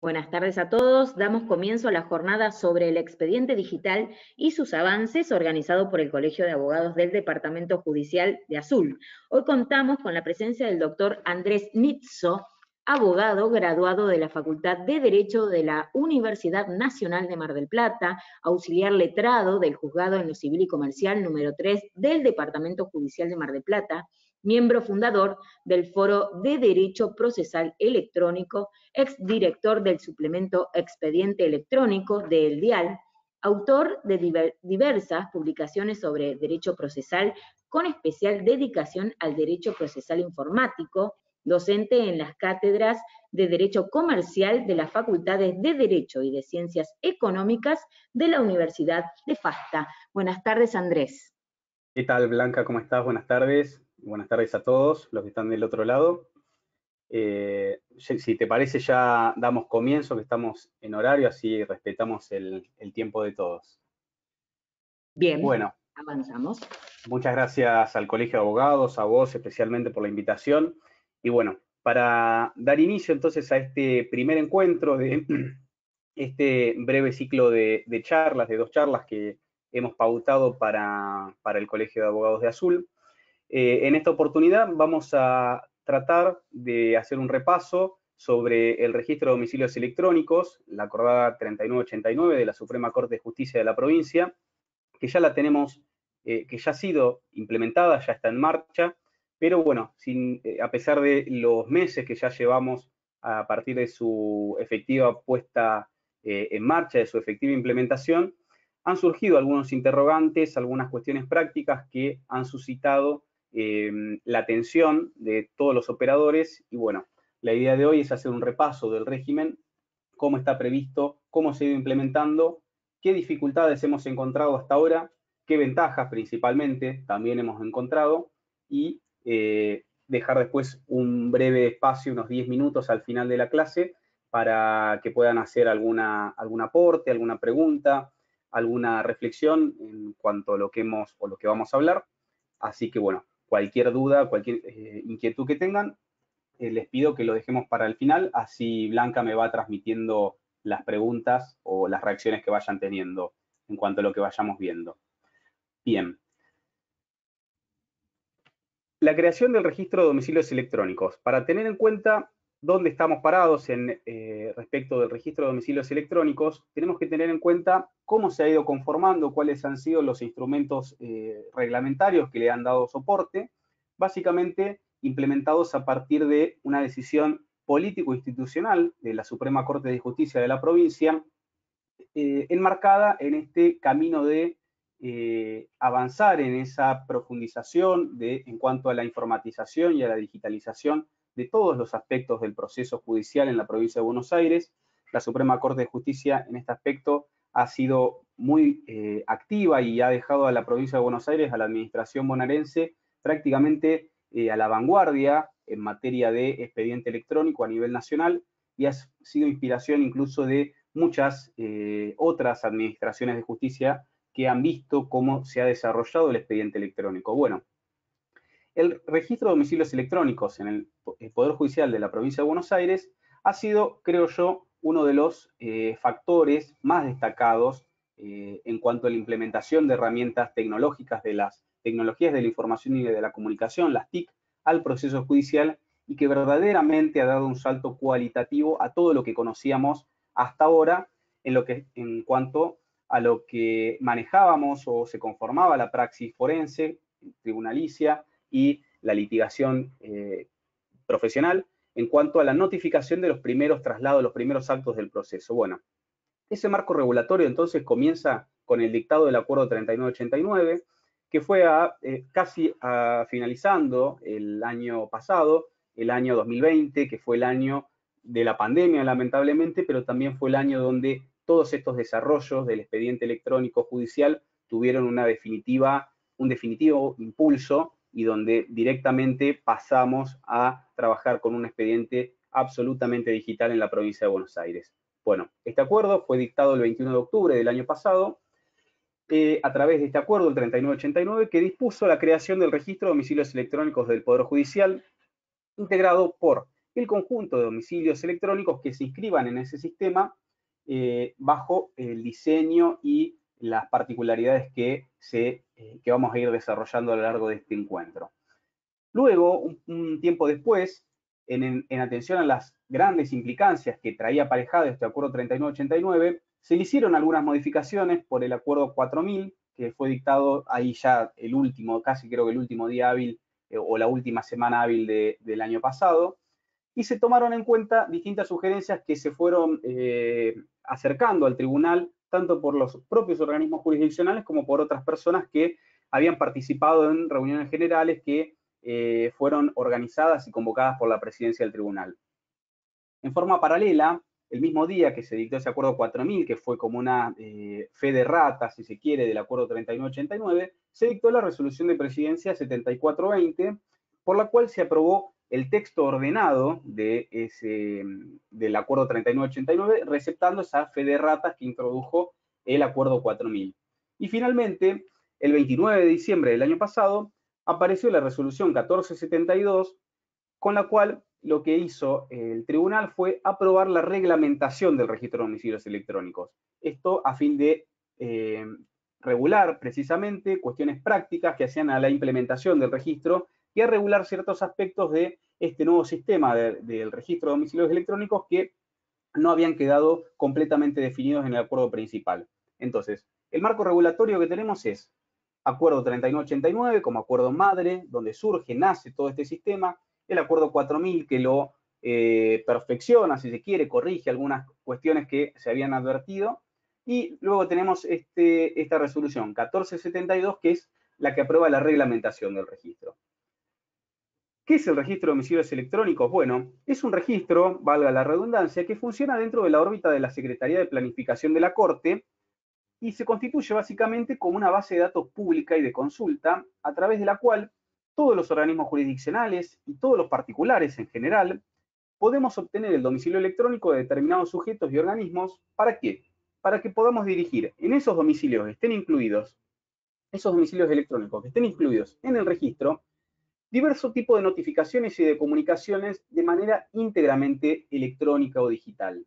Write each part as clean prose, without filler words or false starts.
Buenas tardes a todos. Damos comienzo a la jornada sobre el expediente digital y sus avances organizado por el Colegio de Abogados del Departamento Judicial de Azul. Hoy contamos con la presencia del doctor Andrés Nitzo, abogado graduado de la Facultad de Derecho de la Universidad Nacional de Mar del Plata, auxiliar letrado del Juzgado en lo Civil y Comercial número 3 del Departamento Judicial de Mar del Plata, miembro fundador del Foro de Derecho Procesal Electrónico, exdirector del suplemento Expediente Electrónico de El Dial, autor de diversas publicaciones sobre derecho procesal, con especial dedicación al derecho procesal informático, docente en las cátedras de Derecho Comercial de las Facultades de Derecho y de Ciencias Económicas de la Universidad de FASTA. Buenas tardes, Andrés. ¿Qué tal, Blanca? ¿Cómo estás? Buenas tardes. Buenas tardes a todos los que están del otro lado. Si te parece, ya damos comienzo, que estamos en horario, así respetamos el tiempo de todos. Bien, bueno, avanzamos. Muchas gracias al Colegio de Abogados, a vos especialmente por la invitación. Y bueno, para dar inicio entonces a este primer encuentro de este breve ciclo de charlas, de 2 charlas que hemos pautado para el Colegio de Abogados de Azul. En esta oportunidad vamos a tratar de hacer un repaso sobre el registro de domicilios electrónicos, la acordada 3989 de la Suprema Corte de Justicia de la provincia, que ya la tenemos, que ya ha sido implementada, ya está en marcha, pero bueno, a pesar de los meses que ya llevamos a partir de su efectiva puesta en marcha, de su efectiva implementación, han surgido algunos interrogantes, algunas cuestiones prácticas que han suscitado la atención de todos los operadores. Y bueno, la idea de hoy es hacer un repaso del régimen, cómo está previsto, cómo se ha ido implementando, qué dificultades hemos encontrado hasta ahora, qué ventajas principalmente también hemos encontrado, y dejar después un breve espacio, unos 10 minutos al final de la clase, para que puedan hacer algún aporte, alguna pregunta, alguna reflexión en cuanto a lo que vamos a hablar. Así que bueno, cualquier duda, cualquier inquietud que tengan, les pido que lo dejemos para el final, así Blanca me va transmitiendo las preguntas o las reacciones que vayan teniendo en cuanto a lo que vayamos viendo. Bien. La creación del registro de domicilios electrónicos. Para tener en cuenta dónde estamos parados respecto del registro de domicilios electrónicos, tenemos que tener en cuenta cómo se ha ido conformando, cuáles han sido los instrumentos reglamentarios que le han dado soporte, básicamente implementados a partir de una decisión político-institucional de la Suprema Corte de Justicia de la provincia, enmarcada en este camino de avanzar en esa profundización en cuanto a la informatización y a la digitalización de todos los aspectos del proceso judicial en la provincia de Buenos Aires. La Suprema Corte de Justicia en este aspecto ha sido muy activa y ha dejado a la provincia de Buenos Aires, a la administración bonaerense, prácticamente a la vanguardia en materia de expediente electrónico a nivel nacional, y ha sido inspiración incluso de muchas otras administraciones de justicia que han visto cómo se ha desarrollado el expediente electrónico. Bueno, el registro de domicilios electrónicos en el Poder Judicial de la provincia de Buenos Aires ha sido, creo yo, uno de los factores más destacados en cuanto a la implementación de herramientas tecnológicas de las tecnologías de la información y de la comunicación, las TIC, al proceso judicial, y que verdaderamente ha dado un salto cualitativo a todo lo que conocíamos hasta ahora en cuanto a lo que manejábamos o se conformaba la praxis forense, tribunalicia y la litigación profesional en cuanto a la notificación de los primeros traslados, los primeros actos del proceso. Bueno, ese marco regulatorio entonces comienza con el dictado del Acuerdo 3989, que fue casi finalizando el año pasado, el año 2020, que fue el año de la pandemia, lamentablemente, pero también fue el año donde todos estos desarrollos del expediente electrónico judicial tuvieron un definitivo impulso, y donde directamente pasamos a trabajar con un expediente absolutamente digital en la provincia de Buenos Aires. Bueno, este acuerdo fue dictado el 21 de octubre del año pasado, a través de este acuerdo, el 3989, que dispuso la creación del registro de domicilios electrónicos del Poder Judicial, integrado por el conjunto de domicilios electrónicos que se inscriban en ese sistema bajo el diseño y las particularidades que vamos a ir desarrollando a lo largo de este encuentro. Luego, un tiempo después, en atención a las grandes implicancias que traía aparejado este acuerdo 3989, se le hicieron algunas modificaciones por el acuerdo 4000, que fue dictado ahí ya el último, casi creo que el último día hábil o la última semana hábil del año pasado, y se tomaron en cuenta distintas sugerencias que se fueron acercando al tribunal, tanto por los propios organismos jurisdiccionales como por otras personas que habían participado en reuniones generales que fueron organizadas y convocadas por la presidencia del tribunal. En forma paralela, el mismo día que se dictó ese acuerdo 4000, que fue como una fe de rata, si se quiere, del acuerdo 3989, se dictó la resolución de presidencia 7420, por la cual se aprobó el texto ordenado del acuerdo 3989, receptando esa fe de ratas que introdujo el acuerdo 4000. Y finalmente, el 29 de diciembre del año pasado, apareció la resolución 1472, con la cual lo que hizo el tribunal fue aprobar la reglamentación del registro de domicilios electrónicos. Esto a fin de regular precisamente cuestiones prácticas que hacían a la implementación del registro y a regular ciertos aspectos de este nuevo sistema del registro de domicilios electrónicos que no habían quedado completamente definidos en el acuerdo principal. Entonces, el marco regulatorio que tenemos es acuerdo 3989 como acuerdo madre, donde surge, nace todo este sistema, el acuerdo 4000 que lo perfecciona, si se quiere, corrige algunas cuestiones que se habían advertido, y luego tenemos esta resolución 1472, que es la que aprueba la reglamentación del registro. ¿Qué es el registro de domicilios electrónicos? Bueno, es un registro, valga la redundancia, que funciona dentro de la órbita de la Secretaría de Planificación de la Corte y se constituye básicamente como una base de datos pública y de consulta a través de la cual todos los organismos jurisdiccionales y todos los particulares en general podemos obtener el domicilio electrónico de determinados sujetos y organismos. ¿Para qué? Para que podamos dirigir en esos domicilios que estén incluidos, esos domicilios electrónicos que estén incluidos en el registro, diverso tipo de notificaciones y de comunicaciones de manera íntegramente electrónica o digital.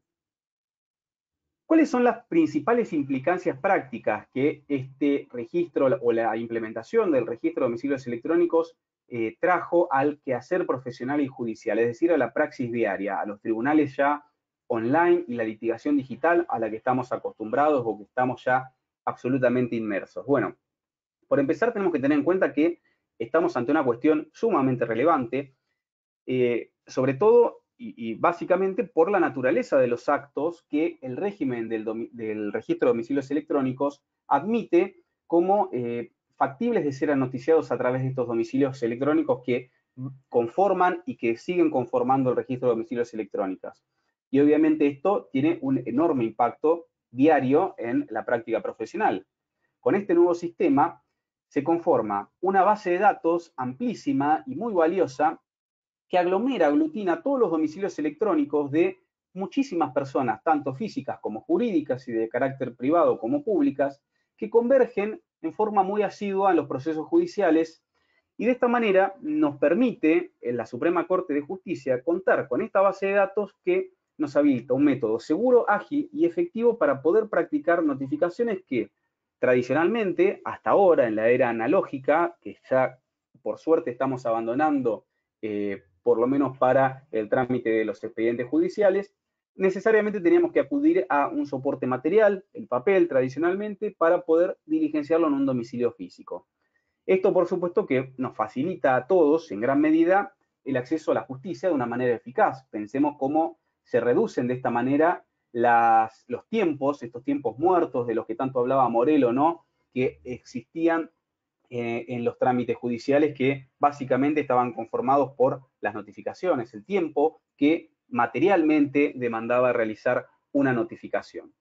¿Cuáles son las principales implicancias prácticas que este registro o la implementación del registro de domicilios electrónicos trajo al quehacer profesional y judicial, es decir, a la praxis diaria, a los tribunales ya online y la litigación digital a la que estamos acostumbrados o que estamos ya absolutamente inmersos? Bueno, por empezar tenemos que tener en cuenta que estamos ante una cuestión sumamente relevante, sobre todo y básicamente por la naturaleza de los actos que el régimen del registro de domicilios electrónicos admite como factibles de ser anoticiados a través de estos domicilios electrónicos que conforman y que siguen conformando el registro de domicilios electrónicos. Y obviamente esto tiene un enorme impacto diario en la práctica profesional. Con este nuevo sistema se conforma una base de datos amplísima y muy valiosa que aglutina todos los domicilios electrónicos de muchísimas personas, tanto físicas como jurídicas y de carácter privado como públicas, que convergen en forma muy asidua en los procesos judiciales, y de esta manera nos permite en la Suprema Corte de Justicia contar con esta base de datos que nos habilita un método seguro, ágil y efectivo para poder practicar notificaciones que tradicionalmente, hasta ahora en la era analógica, que ya por suerte estamos abandonando por lo menos para el trámite de los expedientes judiciales, necesariamente teníamos que acudir a un soporte material, el papel tradicionalmente, para poder diligenciarlo en un domicilio físico. Esto, por supuesto, que nos facilita a todos, en gran medida, el acceso a la justicia de una manera eficaz. Pensemos cómo se reducen de esta manera los tiempos, estos tiempos muertos de los que tanto hablaba Morelo, ¿no?, que existían en los trámites judiciales, que básicamente estaban conformados por las notificaciones, el tiempo que materialmente demandaba realizar una notificación.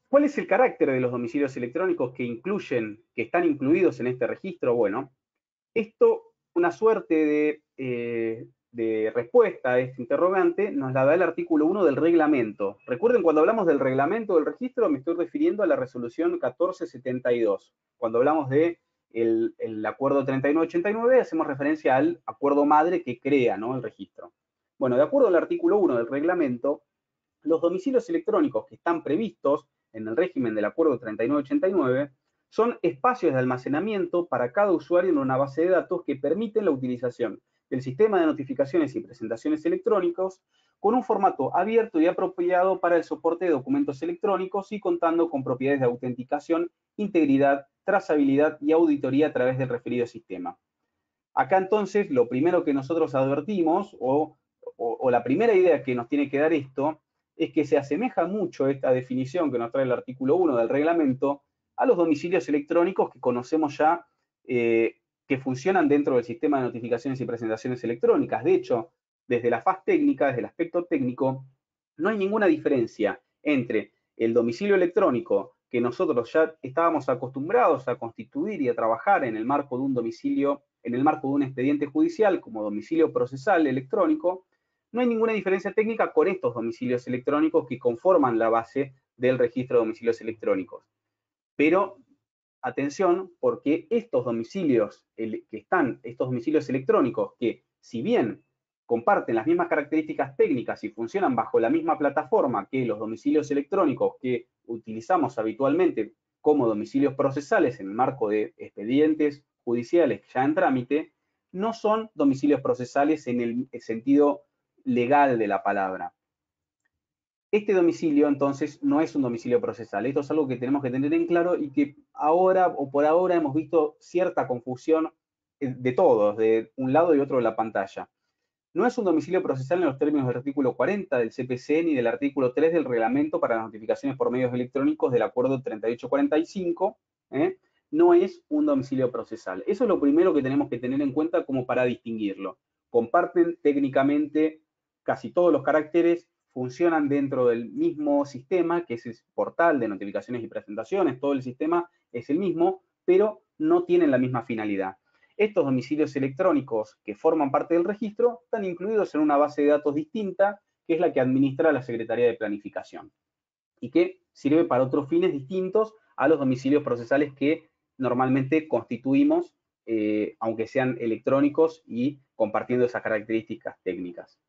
¿Cuál es el carácter de los domicilios electrónicos que están incluidos en este registro? Bueno, esto, una suerte de respuesta a este interrogante, nos la da el artículo 1 del reglamento. Recuerden, cuando hablamos del reglamento del registro, me estoy refiriendo a la resolución 1472, cuando hablamos de el acuerdo 3989, hacemos referencia al acuerdo madre que crea, ¿no?, el registro. Bueno, de acuerdo al artículo 1 del reglamento, los domicilios electrónicos que están previstos en el régimen del acuerdo 3989 son espacios de almacenamiento para cada usuario en una base de datos que permiten la utilización del sistema de notificaciones y presentaciones electrónicos con un formato abierto y apropiado para el soporte de documentos electrónicos y contando con propiedades de autenticación, integridad, trazabilidad y auditoría a través del referido sistema. Acá entonces lo primero que nosotros advertimos o la primera idea que nos tiene que dar esto es que se asemeja mucho esta definición que nos trae el artículo 1 del reglamento a los domicilios electrónicos que conocemos ya que funcionan dentro del sistema de notificaciones y presentaciones electrónicas. De hecho, desde la faz técnica, desde el aspecto técnico, no hay ninguna diferencia entre el domicilio electrónico que nosotros ya estábamos acostumbrados a constituir y a trabajar en el marco de un domicilio, en el marco de un expediente judicial como domicilio procesal electrónico. No hay ninguna diferencia técnica con estos domicilios electrónicos que conforman la base del registro de domicilios electrónicos. Pero atención, porque estos domicilios electrónicos que, si bien comparten las mismas características técnicas y funcionan bajo la misma plataforma que los domicilios electrónicos que utilizamos habitualmente como domicilios procesales en el marco de expedientes judiciales ya en trámite, no son domicilios procesales en el sentido legal de la palabra. Este domicilio, entonces, no es un domicilio procesal. Esto es algo que tenemos que tener en claro y que ahora o por ahora hemos visto cierta confusión de todos, de un lado y otro de la pantalla. No es un domicilio procesal en los términos del artículo 40 del CPC ni del artículo 3 del reglamento para las notificaciones por medios electrónicos del acuerdo 3845. No es un domicilio procesal. Eso es lo primero que tenemos que tener en cuenta como para distinguirlo. Comparten técnicamente casi todos los caracteres, funcionan dentro del mismo sistema, que es el portal de notificaciones y presentaciones, todo el sistema es el mismo, pero no tienen la misma finalidad. Estos domicilios electrónicos que forman parte del registro están incluidos en una base de datos distinta, que es la que administra la Secretaría de Planificación, y que sirve para otros fines distintos a los domicilios procesales que normalmente constituimos, aunque sean electrónicos y compartiendo esas características técnicas.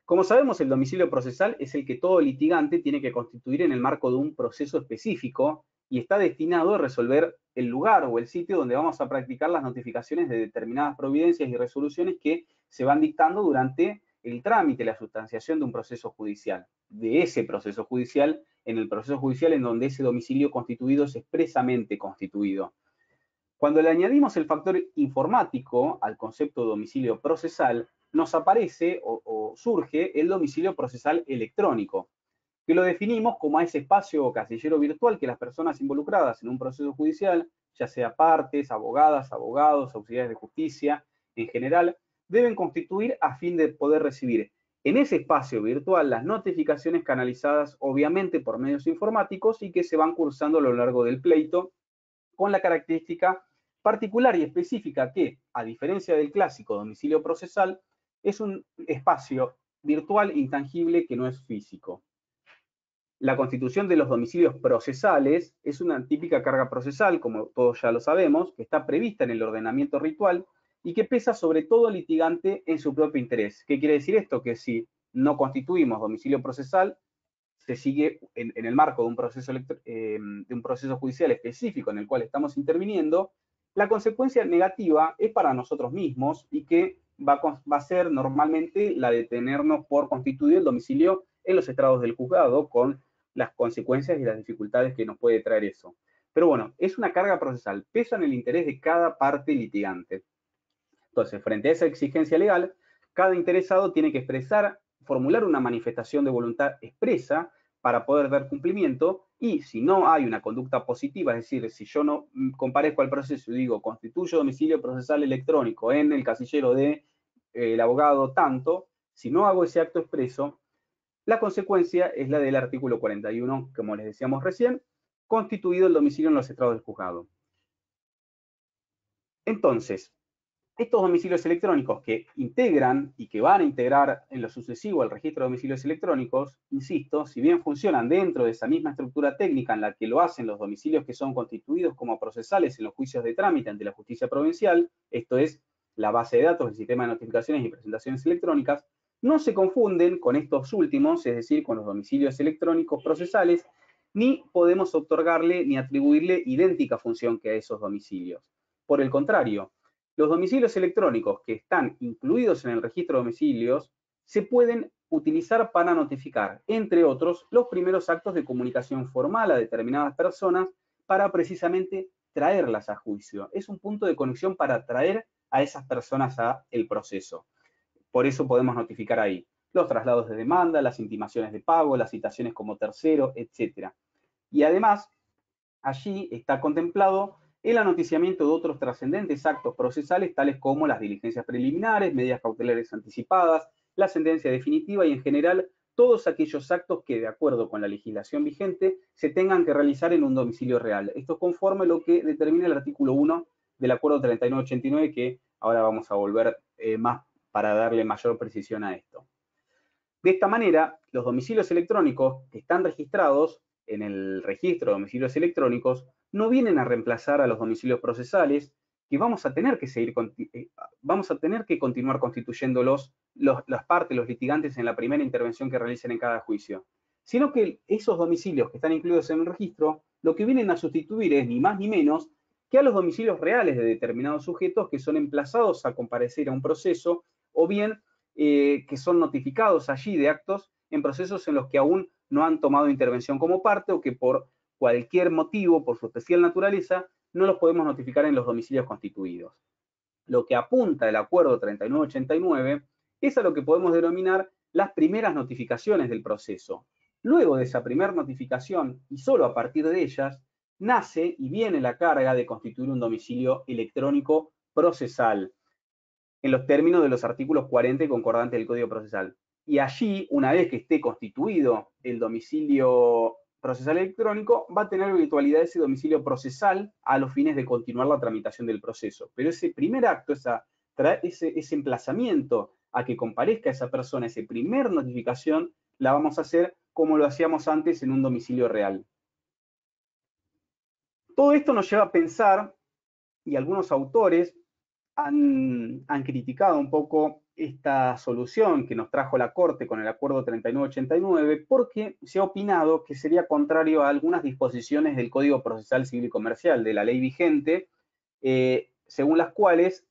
Como sabemos, el domicilio procesal es el que todo litigante tiene que constituir en el marco de un proceso específico y está destinado a resolver el lugar o el sitio donde vamos a practicar las notificaciones de determinadas providencias y resoluciones que se van dictando durante el trámite, la sustanciación de un proceso judicial, de ese proceso judicial, en el proceso judicial en donde ese domicilio constituido es expresamente constituido. Cuando le añadimos el factor informático al concepto de domicilio procesal, nos aparece o surge el domicilio procesal electrónico, que lo definimos como a ese espacio o casillero virtual que las personas involucradas en un proceso judicial, ya sea partes, abogadas, abogados, auxiliares de justicia, en general, deben constituir a fin de poder recibir en ese espacio virtual las notificaciones canalizadas obviamente por medios informáticos y que se van cursando a lo largo del pleito, con la característica particular y específica que, a diferencia del clásico domicilio procesal, es un espacio virtual intangible que no es físico. La constitución de los domicilios procesales es una típica carga procesal, como todos ya lo sabemos, que está prevista en el ordenamiento ritual y que pesa sobre todo litigante en su propio interés. ¿Qué quiere decir esto? Que si no constituimos domicilio procesal, se sigue en el marco de un proceso judicial específico en el cual estamos interviniendo, la consecuencia negativa es para nosotros mismos y que va a ser normalmente la de tenernos por constituir el domicilio en los estrados del juzgado, con las consecuencias y las dificultades que nos puede traer eso. Pero bueno, es una carga procesal, pesa en el interés de cada parte litigante. Entonces, frente a esa exigencia legal, cada interesado tiene que formular una manifestación de voluntad expresa para poder dar cumplimiento, y si no hay una conducta positiva, es decir, si yo no comparezco al proceso y digo constituyo domicilio procesal electrónico en el casillero de el abogado tanto, si no hago ese acto expreso, la consecuencia es la del artículo 41, como les decíamos recién, constituido el domicilio en los estrados del juzgado. Entonces, estos domicilios electrónicos que integran y que van a integrar en lo sucesivo el registro de domicilios electrónicos, insisto, si bien funcionan dentro de esa misma estructura técnica en la que lo hacen los domicilios que son constituidos como procesales en los juicios de trámite ante la justicia provincial, esto es, la base de datos, el sistema de notificaciones y presentaciones electrónicas, no se confunden con estos últimos, es decir, con los domicilios electrónicos procesales, ni podemos otorgarle ni atribuirle idéntica función que a esos domicilios. Por el contrario, los domicilios electrónicos que están incluidos en el registro de domicilios se pueden utilizar para notificar, entre otros, los primeros actos de comunicación formal a determinadas personas para precisamente traerlas a juicio. Es un punto de conexión para traer a esas personas al proceso. Por eso podemos notificar ahí los traslados de demanda, las intimaciones de pago, las citaciones como tercero, etc. Y además, allí está contemplado el anoticiamiento de otros trascendentes actos procesales, tales como las diligencias preliminares, medidas cautelares anticipadas, la sentencia definitiva y, en general, todos aquellos actos que, de acuerdo con la legislación vigente, se tengan que realizar en un domicilio real. Esto es conforme a lo que determina el artículo 1 del Acuerdo 3989, que ahora vamos a volver más para darle mayor precisión a esto. De esta manera, los domicilios electrónicos que están registrados en el registro de domicilios electrónicos no vienen a reemplazar a los domicilios procesales, que vamos a tener que continuar constituyendo las partes, los litigantes en la primera intervención que realicen en cada juicio, sino que esos domicilios que están incluidos en el registro, lo que vienen a sustituir es ni más ni menos que a los domicilios reales de determinados sujetos que son emplazados a comparecer a un proceso o bien que son notificados allí de actos en procesos en los que aún no han tomado intervención como parte o que por cualquier motivo, por su especial naturaleza, no los podemos notificar en los domicilios constituidos. Lo que apunta el Acuerdo 3989 es a lo que podemos denominar las primeras notificaciones del proceso. Luego de esa primera notificación, y solo a partir de ellas, nace y viene la carga de constituir un domicilio electrónico procesal, en los términos de los artículos 40 y concordante del Código Procesal. Y allí, una vez que esté constituido el domicilio procesal electrónico, va a tener virtualidad ese domicilio procesal a los fines de continuar la tramitación del proceso. Pero ese primer acto, ese emplazamiento a que comparezca esa persona, esa primera notificación, la vamos a hacer como lo hacíamos antes en un domicilio real. Todo esto nos lleva a pensar, y algunos autores han criticado un poco esta solución que nos trajo la Corte con el Acuerdo 3989 porque se ha opinado que sería contrario a algunas disposiciones del Código Procesal Civil y Comercial, de la ley vigente, según las cuales,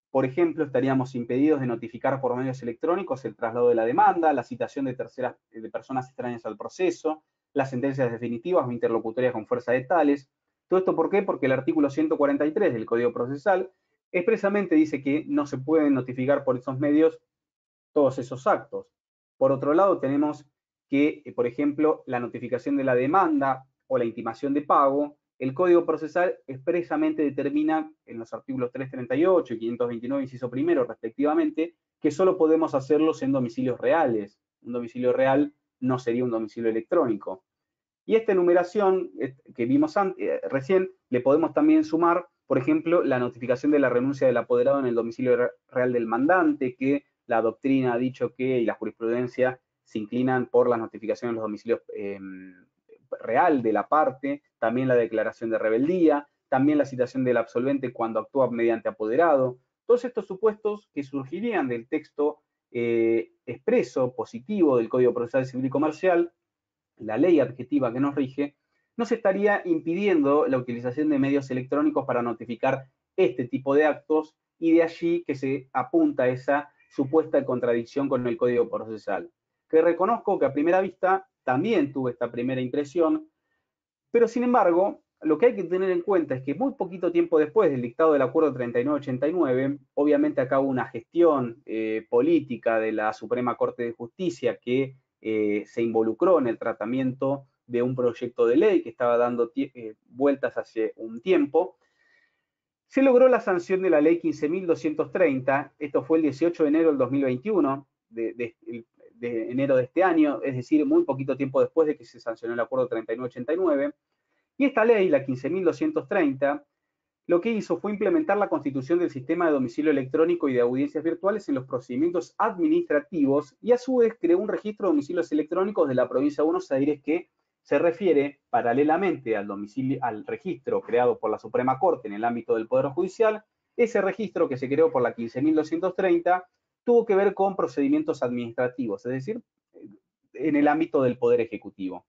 por ejemplo, estaríamos impedidos de notificar por medios electrónicos el traslado de la demanda, la citación de personas extrañas al proceso, las sentencias definitivas o interlocutorias con fuerza de tales. ¿Todo esto por qué? Porque el artículo 143 del Código Procesal expresamente dice que no se pueden notificar por esos medios todos esos actos. Por otro lado, tenemos que, por ejemplo, la notificación de la demanda o la intimación de pago, el Código Procesal expresamente determina en los artículos 338 y 529, inciso primero, respectivamente, que solo podemos hacerlos en domicilios reales. Un domicilio real no sería un domicilio electrónico. Y esta enumeración que vimos recién, le podemos también sumar, por ejemplo, la notificación de la renuncia del apoderado en el domicilio real del mandante, que la doctrina ha dicho que, y la jurisprudencia, se inclinan por las notificaciones en los domicilios real de la parte, también la declaración de rebeldía, también la citación del absolvente cuando actúa mediante apoderado. Todos estos supuestos que surgirían del texto expreso, positivo del Código Procesal Civil y Comercial, la ley adjetiva que nos rige, nos estaría impidiendo la utilización de medios electrónicos para notificar este tipo de actos, y de allí que se apunta a esa supuesta contradicción con el Código Procesal. Que reconozco que a primera vista también tuve esta primera impresión, pero sin embargo, lo que hay que tener en cuenta es que muy poquito tiempo después del dictado del Acuerdo 3989, obviamente acá hubo una gestión política de la Suprema Corte de Justicia que se involucró en el tratamiento de un proyecto de ley que estaba dando vueltas hace un tiempo. Se logró la sanción de la ley 15.230, esto fue el 18 de enero del 2021, de enero de este año, es decir, muy poquito tiempo después de que se sancionó el Acuerdo 3989, y esta ley, la 15.230, lo que hizo fue implementar la constitución del sistema de domicilio electrónico y de audiencias virtuales en los procedimientos administrativos y a su vez creó un registro de domicilios electrónicos de la provincia de Buenos Aires que se refiere paralelamente al registro creado por la Suprema Corte en el ámbito del Poder Judicial. Ese registro que se creó por la 15.230 tuvo que ver con procedimientos administrativos, es decir, en el ámbito del Poder Ejecutivo.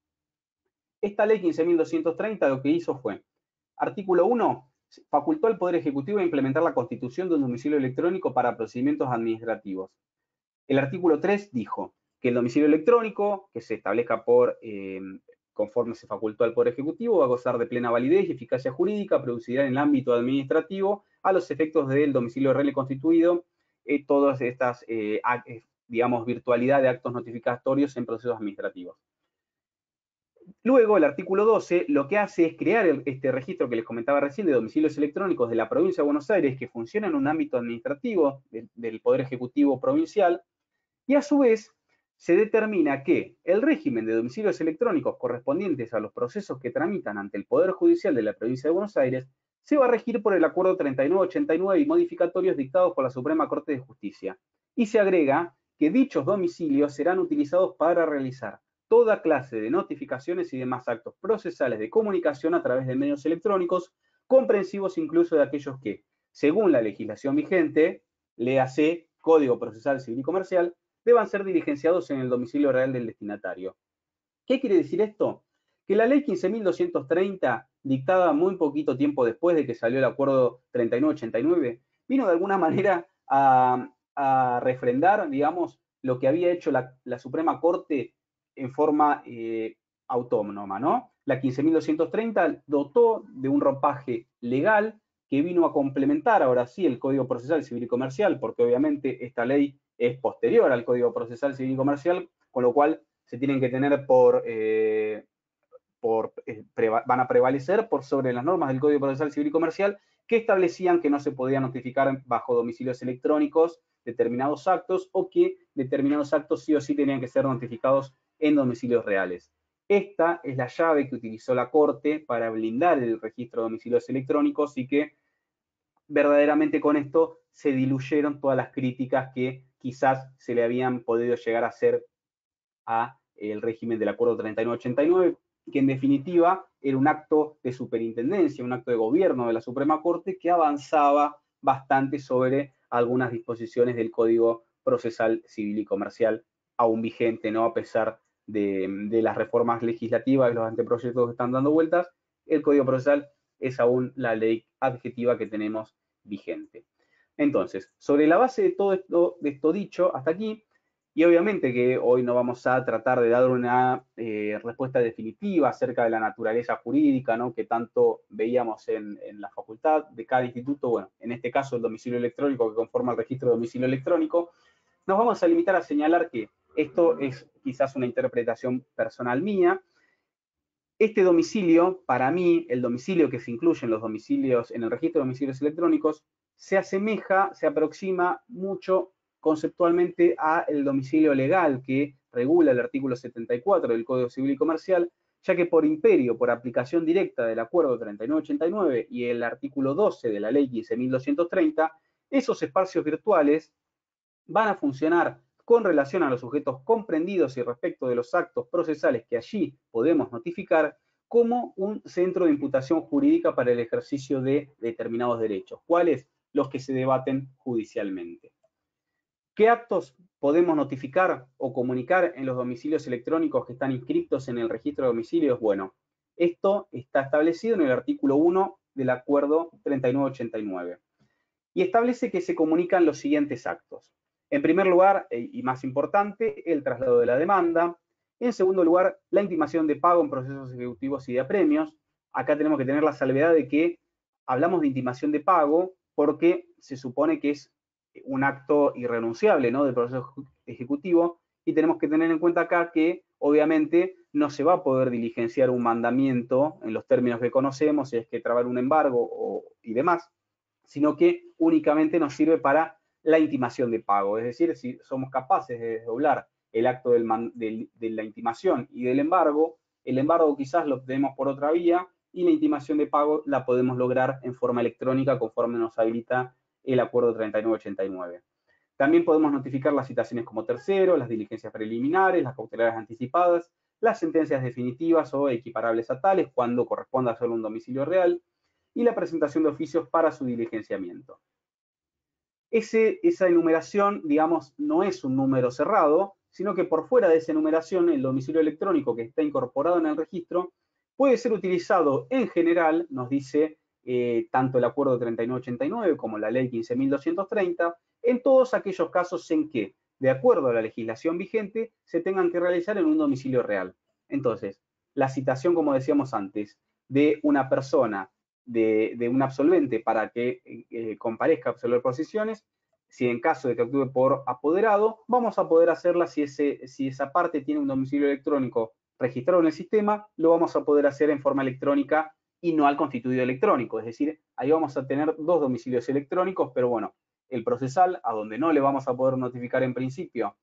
Esta ley 15.230 lo que hizo fue, artículo 1, facultó al Poder Ejecutivo a implementar la constitución de un domicilio electrónico para procedimientos administrativos. El artículo 3 dijo que el domicilio electrónico, que se establezca conforme se facultó al Poder Ejecutivo, va a gozar de plena validez y eficacia jurídica, producirá en el ámbito administrativo a los efectos del domicilio real y constituido, todas estas, digamos, virtualidad de actos notificatorios en procesos administrativos. Luego, el artículo 12 lo que hace es crear este registro que les comentaba recién de domicilios electrónicos de la provincia de Buenos Aires que funciona en un ámbito administrativo del Poder Ejecutivo provincial y a su vez se determina que el régimen de domicilios electrónicos correspondientes a los procesos que tramitan ante el Poder Judicial de la provincia de Buenos Aires se va a regir por el Acuerdo 3989 y modificatorios dictados por la Suprema Corte de Justicia. Y se agrega que dichos domicilios serán utilizados para realizar toda clase de notificaciones y demás actos procesales de comunicación a través de medios electrónicos, comprensivos incluso de aquellos que, según la legislación vigente, léase Código Procesal Civil y Comercial, deban ser diligenciados en el domicilio real del destinatario. ¿Qué quiere decir esto? Que la ley 15.230, dictada muy poquito tiempo después de que salió el acuerdo 3989, vino de alguna manera a refrendar, digamos, lo que había hecho la Suprema Corte en forma autónoma, ¿no? La 15.230 dotó de un ropaje legal que vino a complementar ahora sí el Código Procesal Civil y Comercial, porque obviamente esta ley es posterior al Código Procesal Civil y Comercial, con lo cual se tienen que tener van a prevalecer por sobre las normas del Código Procesal Civil y Comercial que establecían que no se podía notificar bajo domicilios electrónicos determinados actos o que determinados actos sí o sí tenían que ser notificados en domicilios reales. Esta es la llave que utilizó la Corte para blindar el registro de domicilios electrónicos y que verdaderamente con esto se diluyeron todas las críticas que quizás se le habían podido llegar a hacer a el régimen del Acuerdo 3989, que en definitiva era un acto de superintendencia, un acto de gobierno de la Suprema Corte que avanzaba bastante sobre algunas disposiciones del Código Procesal Civil y Comercial aún vigente, ¿no? A pesar de las reformas legislativas y los anteproyectos que están dando vueltas, el Código Procesal es aún la ley adjetiva que tenemos vigente. Entonces, sobre la base de todo esto dicho hasta aquí, y obviamente que hoy no vamos a tratar de dar una respuesta definitiva acerca de la naturaleza jurídica, ¿no? Que tanto veíamos en la facultad de cada instituto, bueno, en este caso el domicilio electrónico que conforma el registro de domicilio electrónico, nos vamos a limitar a señalar que esto es quizás una interpretación personal mía. Este domicilio, para mí, el domicilio que se incluye en los domicilios, en el registro de domicilios electrónicos, se asemeja, se aproxima mucho conceptualmente al domicilio legal que regula el artículo 74 del Código Civil y Comercial, ya que por imperio, por aplicación directa del Acuerdo 3989 y el artículo 12 de la Ley 15.230, esos espacios virtuales van a funcionar con relación a los sujetos comprendidos y respecto de los actos procesales que allí podemos notificar como un centro de imputación jurídica para el ejercicio de determinados derechos, cuáles los que se debaten judicialmente. ¿Qué actos podemos notificar o comunicar en los domicilios electrónicos que están inscritos en el registro de domicilios? Bueno, esto está establecido en el artículo 1 del Acuerdo 3989 y establece que se comunican los siguientes actos. En primer lugar, y más importante, el traslado de la demanda. En segundo lugar, la intimación de pago en procesos ejecutivos y de apremios. Acá tenemos que tener la salvedad de que hablamos de intimación de pago porque se supone que es un acto irrenunciable, ¿no?, del proceso ejecutivo, y tenemos que tener en cuenta acá que obviamente no se va a poder diligenciar un mandamiento en los términos que conocemos, si es que trabar un embargo y demás, sino que únicamente nos sirve para la intimación de pago. Es decir, si somos capaces de desdoblar el acto de la intimación y del embargo, el embargo quizás lo obtenemos por otra vía y la intimación de pago la podemos lograr en forma electrónica conforme nos habilita el acuerdo 3989. También podemos notificar las citaciones como tercero, las diligencias preliminares, las cautelares anticipadas, las sentencias definitivas o equiparables a tales cuando corresponda hacerlo un domicilio real y la presentación de oficios para su diligenciamiento. Esa enumeración, digamos, no es un número cerrado, sino que por fuera de esa enumeración, el domicilio electrónico que está incorporado en el registro puede ser utilizado en general, nos dice tanto el acuerdo 3989 como la ley 15.230, en todos aquellos casos en que, de acuerdo a la legislación vigente, se tengan que realizar en un domicilio real. Entonces, la citación, como decíamos antes, de una persona, de un absolvente para que comparezca a absolver posiciones, si en caso de que actúe por apoderado, vamos a poder hacerla si esa parte tiene un domicilio electrónico registrado en el sistema, lo vamos a poder hacer en forma electrónica y no al constituido electrónico. Es decir, ahí vamos a tener dos domicilios electrónicos, pero bueno, el procesal, a donde no le vamos a poder notificar en principio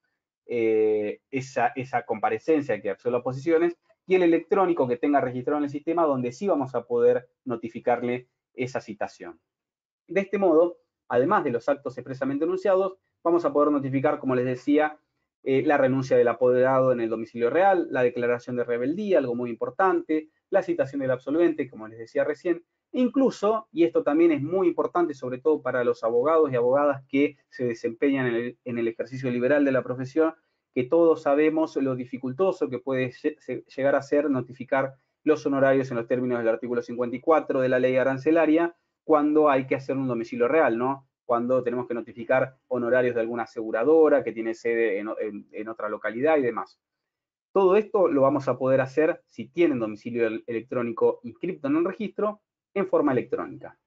esa comparecencia que absuelva posiciones, y el electrónico que tenga registrado en el sistema, donde sí vamos a poder notificarle esa citación. De este modo, además de los actos expresamente enunciados, vamos a poder notificar, como les decía, la renuncia del apoderado en el domicilio real, la declaración de rebeldía, algo muy importante, la citación del absolvente, como les decía recién, incluso, y esto también es muy importante, sobre todo para los abogados y abogadas que se desempeñan en el ejercicio liberal de la profesión, que todos sabemos lo dificultoso que puede llegar a ser notificar los honorarios en los términos del artículo 54 de la ley arancelaria, cuando hay que hacer un domicilio real, ¿no? Cuando tenemos que notificar honorarios de alguna aseguradora que tiene sede en otra localidad y demás. Todo esto lo vamos a poder hacer si tienen domicilio electrónico inscrito en el registro en forma electrónica.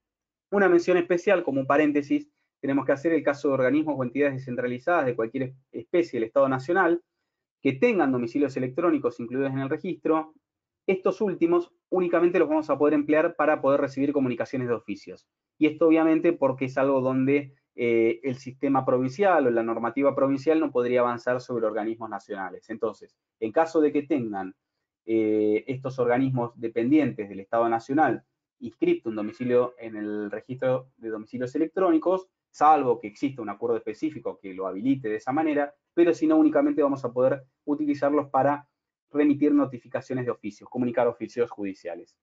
Una mención especial, como un paréntesis, tenemos que hacer el caso de organismos o entidades descentralizadas de cualquier especie del Estado Nacional que tengan domicilios electrónicos incluidos en el registro. Estos últimos únicamente los vamos a poder emplear para poder recibir comunicaciones de oficios. Y esto obviamente porque es algo donde el sistema provincial o la normativa provincial no podría avanzar sobre organismos nacionales. Entonces, en caso de que tengan estos organismos dependientes del Estado Nacional inscrito un domicilio en el registro de domicilios electrónicos, salvo que exista un acuerdo específico que lo habilite de esa manera, pero si no, únicamente vamos a poder utilizarlos para remitir notificaciones de oficios, comunicar oficios judiciales.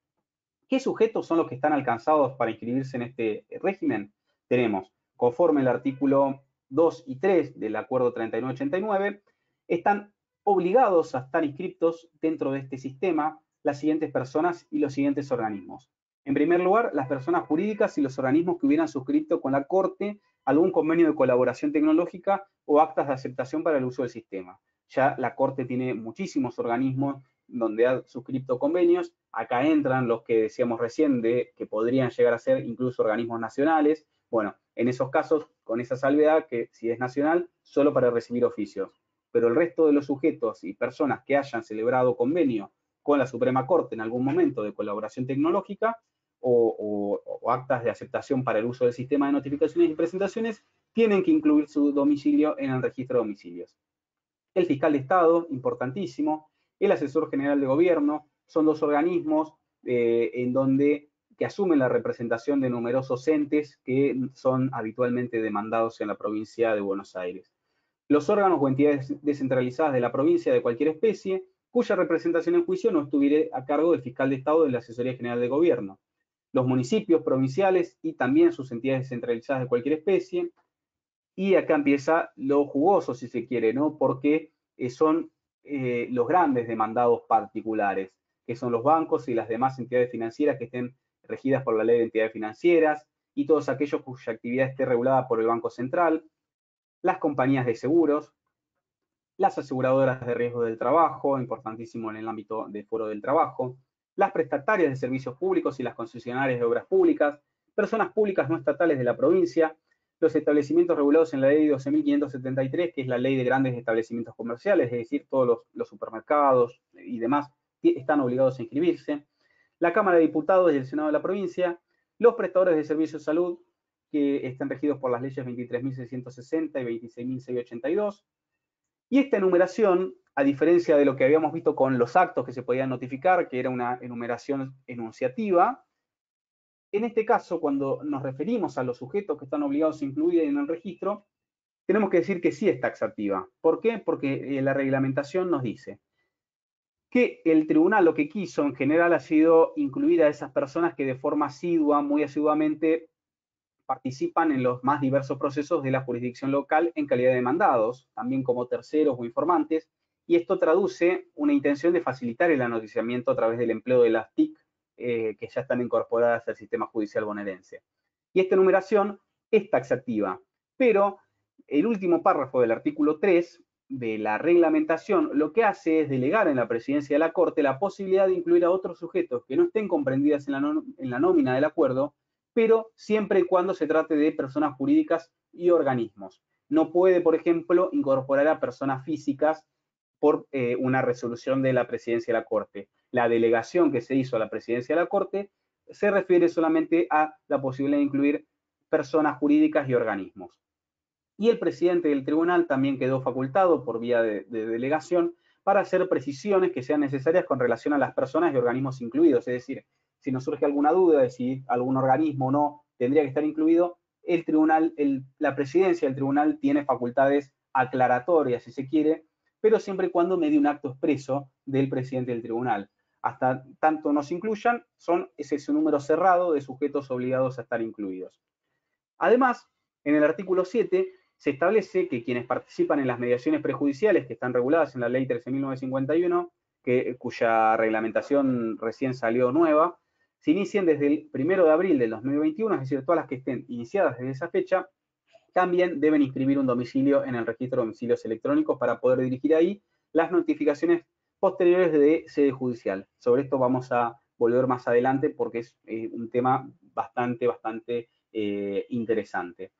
¿Qué sujetos son los que están alcanzados para inscribirse en este régimen? Tenemos, conforme el artículo 2 y 3 del acuerdo 3989, están obligados a estar inscritos dentro de este sistema las siguientes personas y los siguientes organismos. En primer lugar, las personas jurídicas y los organismos que hubieran suscrito con la Corte algún convenio de colaboración tecnológica o actas de aceptación para el uso del sistema. Ya la Corte tiene muchísimos organismos donde ha suscrito convenios. Acá entran los que decíamos recién que podrían llegar a ser incluso organismos nacionales. Bueno, en esos casos, con esa salvedad que si es nacional, solo para recibir oficios. Pero el resto de los sujetos y personas que hayan celebrado convenio con la Suprema Corte en algún momento de colaboración tecnológica o actas de aceptación para el uso del sistema de notificaciones y presentaciones, tienen que incluir su domicilio en el registro de domicilios. El fiscal de Estado, importantísimo, el asesor general de gobierno, son dos organismos que asumen la representación de numerosos entes que son habitualmente demandados en la provincia de Buenos Aires. Los órganos o entidades descentralizadas de la provincia de cualquier especie, cuya representación en juicio no estuviera a cargo del fiscal de Estado de la Asesoría General de Gobierno. Los municipios provinciales y también sus entidades descentralizadas de cualquier especie. Y acá empieza lo jugoso, si se quiere, ¿no? Porque son los grandes demandados particulares, que son los bancos y las demás entidades financieras que estén regidas por la ley de entidades financieras y todos aquellos cuya actividad esté regulada por el Banco Central, las compañías de seguros, las aseguradoras de riesgo del trabajo, importantísimo en el ámbito de foro del trabajo, las prestatarias de servicios públicos y las concesionarias de obras públicas, personas públicas no estatales de la provincia, los establecimientos regulados en la ley 12.573, que es la ley de grandes establecimientos comerciales, es decir, todos los supermercados y demás están obligados a inscribirse, la Cámara de Diputados y el Senado de la provincia, los prestadores de servicios de salud, que están regidos por las leyes 23.660 y 26.682, y esta enumeración a diferencia de lo que habíamos visto con los actos que se podían notificar, que era una enumeración enunciativa, en este caso, cuando nos referimos a los sujetos que están obligados a incluir en el registro, tenemos que decir que sí es taxativa. ¿Por qué? Porque la reglamentación nos dice que el tribunal lo que quiso en general ha sido incluir a esas personas que de forma asidua, muy asiduamente, participan en los más diversos procesos de la jurisdicción local en calidad de demandados, también como terceros o informantes, y esto traduce una intención de facilitar el anoticiamiento a través del empleo de las TIC que ya están incorporadas al sistema judicial bonaerense. Y esta enumeración es taxativa, pero el último párrafo del artículo 3 de la reglamentación lo que hace es delegar en la presidencia de la Corte la posibilidad de incluir a otros sujetos que no estén comprendidas en la nómina del acuerdo, pero siempre y cuando se trate de personas jurídicas y organismos. No puede, por ejemplo, incorporar a personas físicas por una resolución de la presidencia de la Corte. La delegación que se hizo a la presidencia de la Corte se refiere solamente a la posibilidad de incluir personas jurídicas y organismos. Y el presidente del tribunal también quedó facultado por vía de delegación para hacer precisiones que sean necesarias con relación a las personas y organismos incluidos. Es decir, si nos surge alguna duda de si algún organismo o no tendría que estar incluido, el tribunal, la presidencia del tribunal tiene facultades aclaratorias, si se quiere, pero siempre y cuando medie un acto expreso del presidente del tribunal. Hasta tanto nos incluyan, ese es un número cerrado de sujetos obligados a estar incluidos. Además, en el artículo 7 se establece que quienes participan en las mediaciones prejudiciales que están reguladas en la Ley 13.951, cuya reglamentación recién salió nueva, se inician desde el 1 de abril del 2021, es decir, todas las que estén iniciadas desde esa fecha, también deben inscribir un domicilio en el registro de domicilios electrónicos para poder dirigir ahí las notificaciones posteriores de sede judicial. Sobre esto vamos a volver más adelante porque es un tema bastante interesante.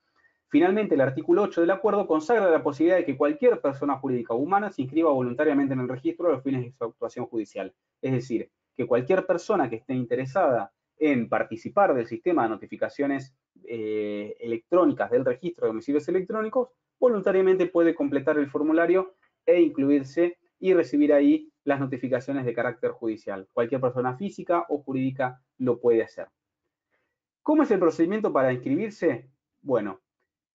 Finalmente, el artículo 8 del acuerdo consagra la posibilidad de que cualquier persona jurídica o humana se inscriba voluntariamente en el registro a los fines de su actuación judicial. Es decir, que cualquier persona que esté interesada en participar del sistema de notificaciones electrónicas del registro de domicilios electrónicos, voluntariamente puede completar el formulario e incluirse y recibir ahí las notificaciones de carácter judicial. Cualquier persona física o jurídica lo puede hacer. ¿Cómo es el procedimiento para inscribirse? Bueno,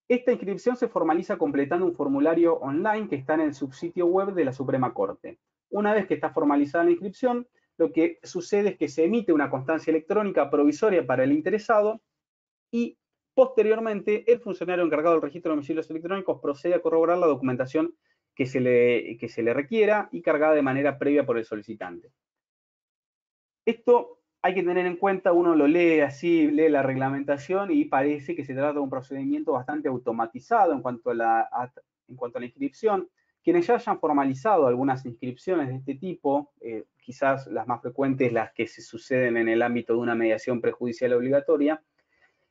esta inscripción se formaliza completando un formulario online que está en el subsitio web de la Suprema Corte. Una vez que está formalizada la inscripción, lo que sucede es que se emite una constancia electrónica provisoria para el interesado y posteriormente el funcionario encargado del registro de domicilios electrónicos procede a corroborar la documentación que se le requiera y cargada de manera previa por el solicitante. Esto hay que tener en cuenta, uno lo lee así, lee la reglamentación y parece que se trata de un procedimiento bastante automatizado en cuanto a la inscripción. Quienes ya hayan formalizado algunas inscripciones de este tipo, quizás las más frecuentes, las que se suceden en el ámbito de una mediación prejudicial obligatoria,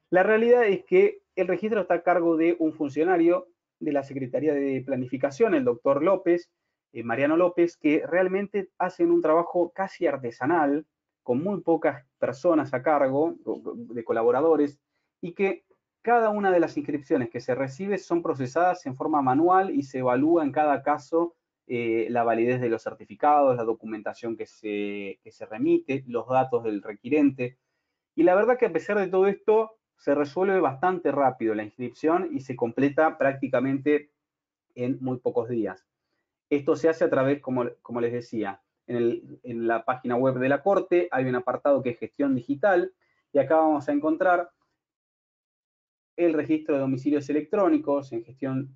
la realidad es que el registro está a cargo de un funcionario de la Secretaría de Planificación, el doctor López, Mariano López, que realmente hacen un trabajo casi artesanal, con muy pocas personas a cargo, de colaboradores, y que cada una de las inscripciones que se recibe son procesadas en forma manual y se evalúa en cada caso la validez de los certificados, la documentación que se remite, los datos del requirente. Y la verdad que a pesar de todo esto, se resuelve bastante rápido la inscripción y se completa prácticamente en muy pocos días. Esto se hace a través, como les decía, en la página web de la Corte hay un apartado que es gestión digital y acá vamos a encontrar el registro de domicilios electrónicos en gestión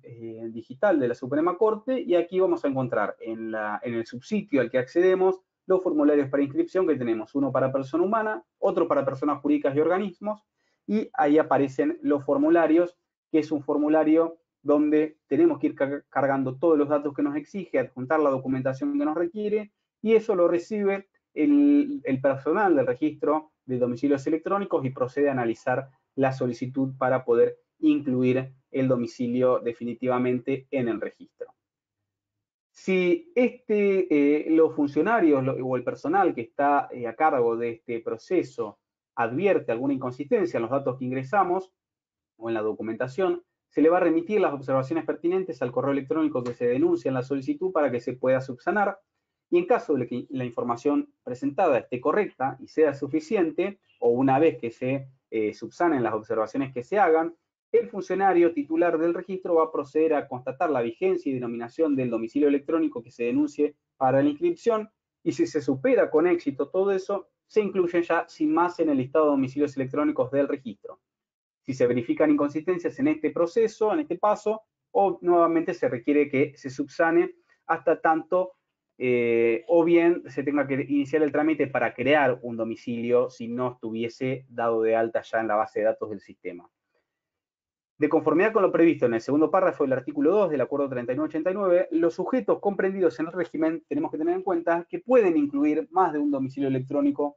digital de la Suprema Corte y aquí vamos a encontrar en el subsitio al que accedemos los formularios para inscripción que tenemos, uno para persona humana, otro para personas jurídicas y organismos y ahí aparecen los formularios, que es un formulario donde tenemos que ir cargando todos los datos que nos exige, adjuntar la documentación que nos requiere y eso lo recibe el personal del registro de domicilios electrónicos y procede a analizar la solicitud para poder incluir el domicilio definitivamente en el registro. Si los funcionarios o el personal que está a cargo de este proceso advierte alguna inconsistencia en los datos que ingresamos o en la documentación, se le va a remitir las observaciones pertinentes al correo electrónico que se denuncia en la solicitud para que se pueda subsanar. Y en caso de que la información presentada esté correcta y sea suficiente, o una vez que se subsanen las observaciones que se hagan, el funcionario titular del registro va a proceder a constatar la vigencia y denominación del domicilio electrónico que se denuncie para la inscripción, y si se supera con éxito todo eso, se incluyen ya sin más en el listado de domicilios electrónicos del registro. Si se verifican inconsistencias en este proceso, en este paso, o nuevamente se requiere que se subsane hasta tanto o bien se tenga que iniciar el trámite para crear un domicilio si no estuviese dado de alta ya en la base de datos del sistema. De conformidad con lo previsto en el segundo párrafo del artículo 2 del Acuerdo 3989, los sujetos comprendidos en el régimen tenemos que tener en cuenta que pueden incluir más de un domicilio electrónico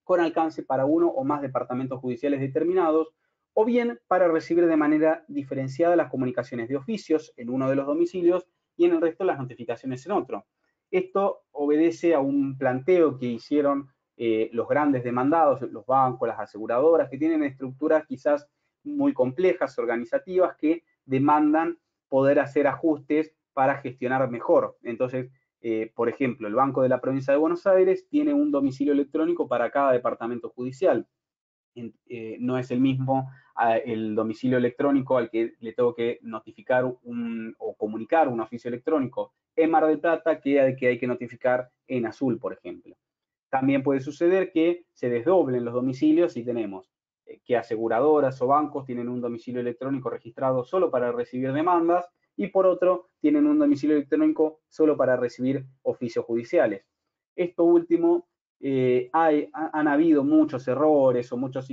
con alcance para uno o más departamentos judiciales determinados, o bien para recibir de manera diferenciada las comunicaciones de oficios en uno de los domicilios y en el resto las notificaciones en otro. Esto obedece a un planteo que hicieron los grandes demandados, los bancos, las aseguradoras, que tienen estructuras quizás muy complejas, organizativas, que demandan poder hacer ajustes para gestionar mejor. Entonces, por ejemplo, el Banco de la Provincia de Buenos Aires tiene un domicilio electrónico para cada departamento judicial. No es el mismo el domicilio electrónico al que le tengo que notificar o comunicar un oficio electrónico en Mar del Plata que al que hay que notificar en Azul, por ejemplo. También puede suceder que se desdoblen los domicilios y tenemos que aseguradoras o bancos tienen un domicilio electrónico registrado solo para recibir demandas y por otro tienen un domicilio electrónico solo para recibir oficios judiciales. Esto último, han habido muchos errores o muchos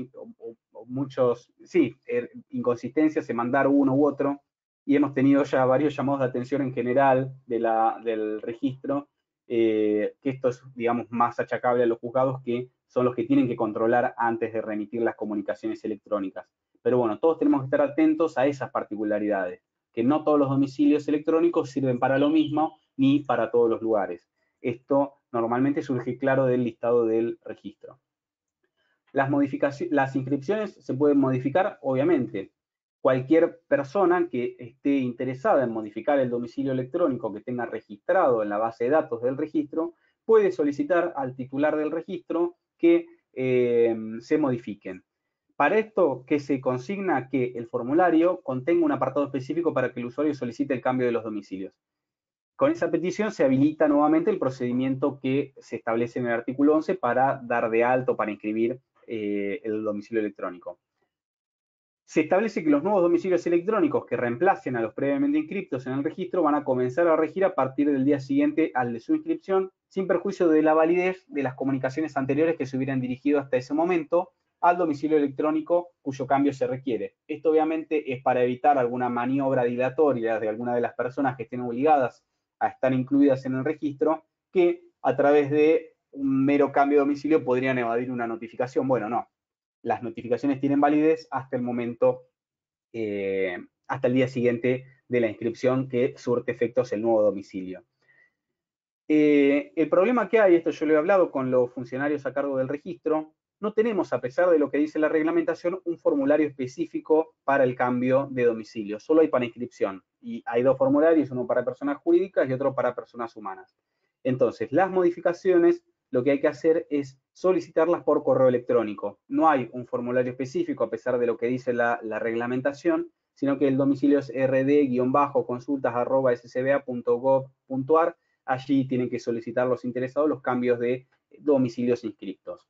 inconsistencias en mandar uno u otro, y hemos tenido ya varios llamados de atención en general del registro, que esto es, digamos, más achacable a los juzgados, que son los que tienen que controlar antes de remitir las comunicaciones electrónicas. Pero bueno, todos tenemos que estar atentos a esas particularidades, que no todos los domicilios electrónicos sirven para lo mismo ni para todos los lugares. Esto normalmente surge claro del listado del registro. Las inscripciones se pueden modificar, obviamente. Cualquier persona que esté interesada en modificar el domicilio electrónico que tenga registrado en la base de datos del registro puede solicitar al titular del registro que se modifiquen. Para esto, que se consigna que el formulario contenga un apartado específico para que el usuario solicite el cambio de los domicilios. Con esa petición se habilita nuevamente el procedimiento que se establece en el artículo 11 para dar de alto, para inscribir el domicilio electrónico. Se establece que los nuevos domicilios electrónicos que reemplacen a los previamente inscriptos en el registro van a comenzar a regir a partir del día siguiente al de su inscripción, sin perjuicio de la validez de las comunicaciones anteriores que se hubieran dirigido hasta ese momento al domicilio electrónico cuyo cambio se requiere. Esto obviamente es para evitar alguna maniobra dilatoria de alguna de las personas que estén obligadas a estar incluidas en el registro, que a través de un mero cambio de domicilio podrían evadir una notificación. Bueno, no. Las notificaciones tienen validez hasta el momento, hasta el día siguiente de la inscripción que surte efectos el nuevo domicilio. El problema que hay, esto yo lo he hablado con los funcionarios a cargo del registro, no tenemos, a pesar de lo que dice la reglamentación, un formulario específico para el cambio de domicilio. Solo hay para inscripción. Y hay dos formularios, uno para personas jurídicas y otro para personas humanas. Entonces, las modificaciones, lo que hay que hacer es solicitarlas por correo electrónico. No hay un formulario específico, a pesar de lo que dice la reglamentación, sino que el domicilio es rd-consultas@scba.gov.ar. Allí tienen que solicitar los interesados los cambios de domicilios inscriptos.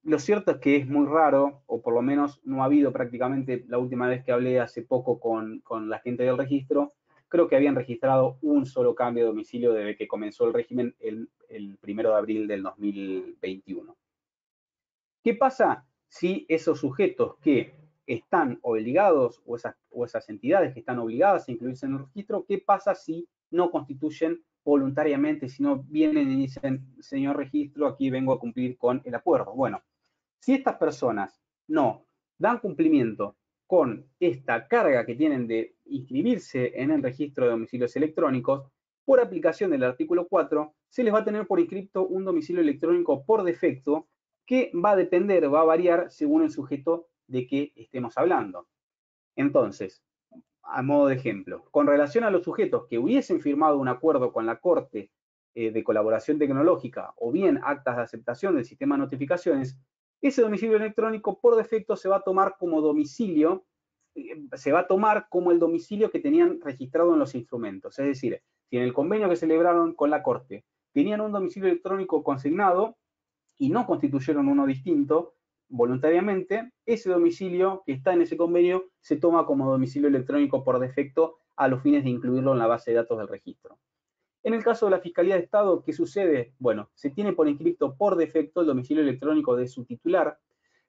Lo cierto es que es muy raro, o por lo menos no ha habido prácticamente, la última vez que hablé hace poco con la gente del registro, creo que habían registrado un solo cambio de domicilio desde que comenzó el régimen el 1 de abril del 2021. ¿Qué pasa si esos sujetos que están obligados, o esas entidades que están obligadas a incluirse en el registro, qué pasa si no constituyen voluntariamente, si no vienen y dicen, señor registro, aquí vengo a cumplir con el acuerdo? Bueno, si estas personas no dan cumplimiento con esta carga que tienen de inscribirse en el registro de domicilios electrónicos, por aplicación del artículo 4, se les va a tener por inscripto un domicilio electrónico por defecto que va a depender, va a variar según el sujeto de que estemos hablando. Entonces, a modo de ejemplo, con relación a los sujetos que hubiesen firmado un acuerdo con la Corte de colaboración tecnológica o bien actas de aceptación del sistema de notificaciones, ese domicilio electrónico por defecto se va a tomar como domicilio, se va a tomar como el domicilio que tenían registrado en los instrumentos. Es decir, si en el convenio que celebraron con la Corte tenían un domicilio electrónico consignado y no constituyeron uno distinto, voluntariamente, ese domicilio que está en ese convenio se toma como domicilio electrónico por defecto a los fines de incluirlo en la base de datos del registro. En el caso de la Fiscalía de Estado, ¿qué sucede? Bueno, se tiene por inscrito por defecto el domicilio electrónico de su titular,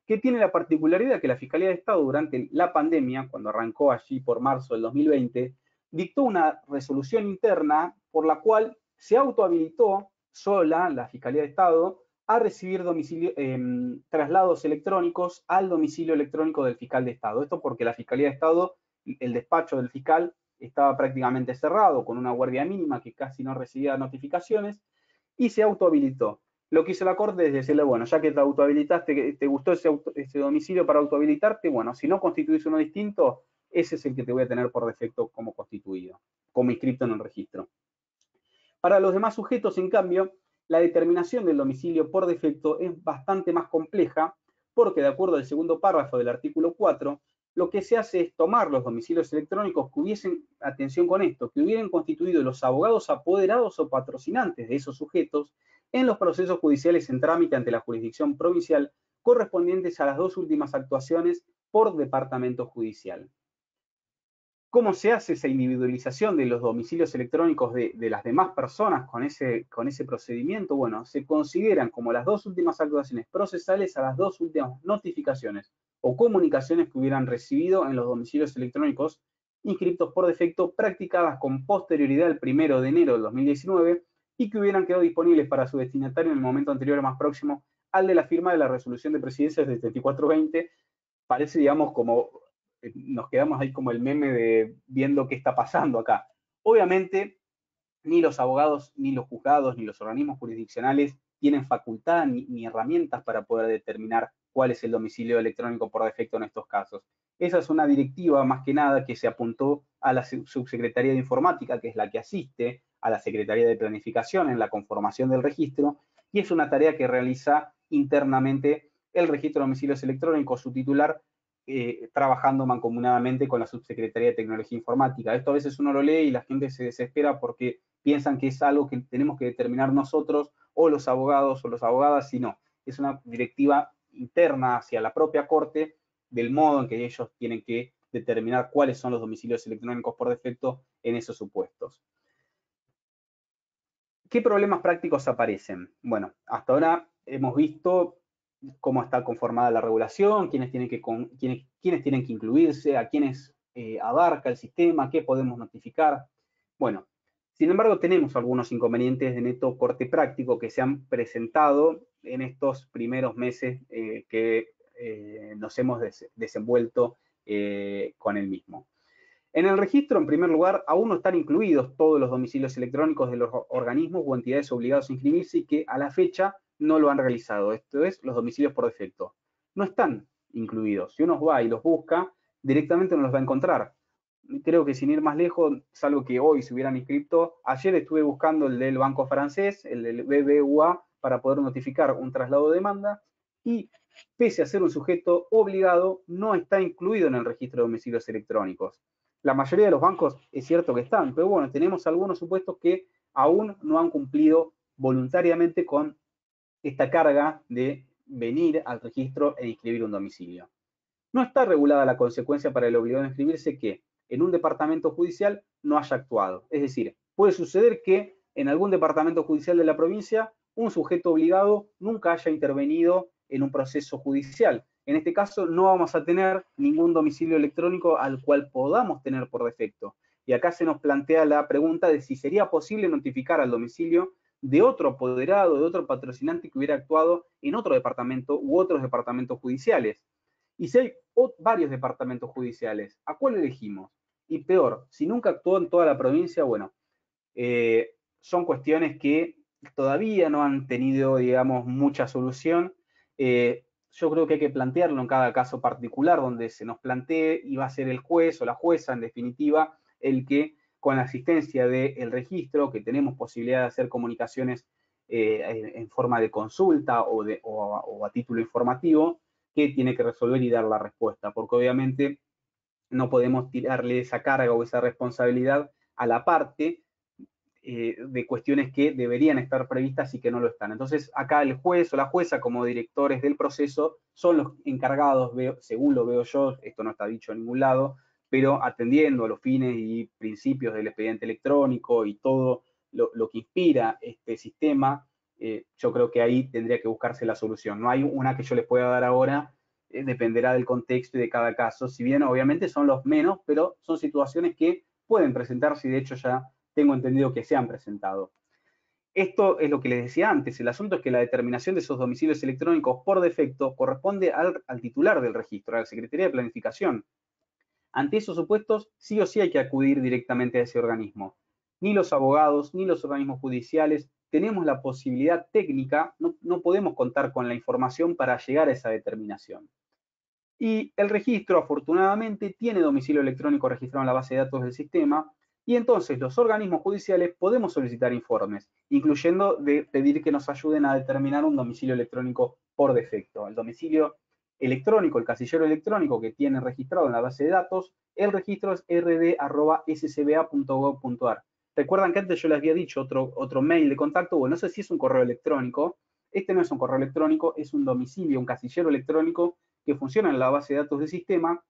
que tiene la particularidad que la Fiscalía de Estado durante la pandemia, cuando arrancó allí por marzo del 2020, dictó una resolución interna por la cual se autohabilitó sola la Fiscalía de Estado a recibir traslados electrónicos al domicilio electrónico del fiscal de Estado. Esto porque la Fiscalía de Estado, el despacho del fiscal, estaba prácticamente cerrado, con una guardia mínima que casi no recibía notificaciones, y se autohabilitó. Lo que hizo la Corte es decirle, bueno, ya que te autohabilitaste, te gustó ese domicilio para autohabilitarte, bueno, si no constituís uno distinto, ese es el que te voy a tener por defecto como constituido, como inscrito en el registro. Para los demás sujetos, en cambio, la determinación del domicilio por defecto es bastante más compleja, porque de acuerdo al segundo párrafo del artículo 4, lo que se hace es tomar los domicilios electrónicos que hubiesen, atención con esto, que hubieran constituido los abogados apoderados o patrocinantes de esos sujetos en los procesos judiciales en trámite ante la jurisdicción provincial correspondientes a las dos últimas actuaciones por departamento judicial. ¿Cómo se hace esa individualización de los domicilios electrónicos de las demás personas con ese procedimiento? Bueno, se consideran como las dos últimas actuaciones procesales a las dos últimas notificaciones o comunicaciones que hubieran recibido en los domicilios electrónicos inscritos por defecto, practicadas con posterioridad al 1 de enero del 2019 y que hubieran quedado disponibles para su destinatario en el momento anterior o más próximo al de la firma de la resolución de presidencia del 7420. Parece, digamos, como nos quedamos ahí como el meme de viendo qué está pasando acá. Obviamente, ni los abogados, ni los juzgados, ni los organismos jurisdiccionales tienen facultad ni herramientas para poder determinar cuál es el domicilio electrónico por defecto en estos casos. Esa es una directiva, más que nada, que se apuntó a la Subsecretaría de Informática, que es la que asiste a la Secretaría de Planificación en la conformación del registro, y es una tarea que realiza internamente el registro de domicilios electrónicos, su titular, trabajando mancomunadamente con la Subsecretaría de Tecnología Informática. Esto a veces uno lo lee y la gente se desespera porque piensan que es algo que tenemos que determinar nosotros o los abogados o las abogadas, y no. Es una directiva interna hacia la propia Corte del modo en que ellos tienen que determinar cuáles son los domicilios electrónicos por defecto en esos supuestos. ¿Qué problemas prácticos aparecen? Bueno, hasta ahora hemos visto cómo está conformada la regulación, quiénes tienen que incluirse, a quiénes abarca el sistema, qué podemos notificar. Bueno, sin embargo, tenemos algunos inconvenientes de neto corte práctico que se han presentado en estos primeros meses que nos hemos desenvuelto con el mismo. En el registro, en primer lugar, aún no están incluidos todos los domicilios electrónicos de los organismos o entidades obligados a inscribirse y que a la fecha no lo han realizado. Esto es, los domicilios por defecto. No están incluidos. Si uno va y los busca, directamente no los va a encontrar. Creo que sin ir más lejos, salvo que hoy se hubieran inscrito, ayer estuve buscando el del Banco Francés, el del BBVA, para poder notificar un traslado de demanda, y pese a ser un sujeto obligado, no está incluido en el registro de domicilios electrónicos. La mayoría de los bancos es cierto que están, pero bueno, tenemos algunos supuestos que aún no han cumplido voluntariamente con esta carga de venir al registro e inscribir un domicilio. No está regulada la consecuencia para el obligado a inscribirse que en un departamento judicial no haya actuado. Es decir, puede suceder que en algún departamento judicial de la provincia un sujeto obligado nunca haya intervenido en un proceso judicial. En este caso no vamos a tener ningún domicilio electrónico al cual podamos tener por defecto. Y acá se nos plantea la pregunta de si sería posible notificar al domicilio de otro apoderado, de otro patrocinante que hubiera actuado en otro departamento u otros departamentos judiciales. Y si hay varios departamentos judiciales, ¿a cuál elegimos? Y peor, si nunca actuó en toda la provincia, bueno, son cuestiones que todavía no han tenido, digamos, mucha solución. yo creo que hay que plantearlo en cada caso particular donde se nos plantee y va a ser el juez o la jueza, en definitiva, el que con la asistencia del registro, que tenemos posibilidad de hacer comunicaciones en forma de consulta o a título informativo, que tiene que resolver y dar la respuesta, porque obviamente no podemos tirarle esa carga o esa responsabilidad a la parte de cuestiones que deberían estar previstas y que no lo están. Entonces, acá el juez o la jueza, como directores del proceso, son los encargados, según lo veo yo, esto no está dicho en ningún lado, pero atendiendo a los fines y principios del expediente electrónico y todo lo que inspira este sistema, yo creo que ahí tendría que buscarse la solución. No hay una que yo les pueda dar ahora, dependerá del contexto y de cada caso, si bien obviamente son los menos, pero son situaciones que pueden presentarse y de hecho ya tengo entendido que se han presentado. Esto es lo que les decía antes. El asunto es que la determinación de esos domicilios electrónicos por defecto corresponde al titular del registro, a la Secretaría de Planificación. Ante esos supuestos, sí o sí hay que acudir directamente a ese organismo. Ni los abogados, ni los organismos judiciales tenemos la posibilidad técnica, no podemos contar con la información para llegar a esa determinación. Y el registro, afortunadamente, tiene domicilio electrónico registrado en la base de datos del sistema, y entonces los organismos judiciales podemos solicitar informes, incluyendo de pedir que nos ayuden a determinar un domicilio electrónico por defecto. El domicilio electrónico, el casillero electrónico que tiene registrado en la base de datos, el registro es rd@scba.gov.ar. Recuerdan que antes yo les había dicho otro mail de contacto, bueno, no sé si es un correo electrónico, este no es un correo electrónico, es un domicilio, un casillero electrónico que funciona en la base de datos del sistema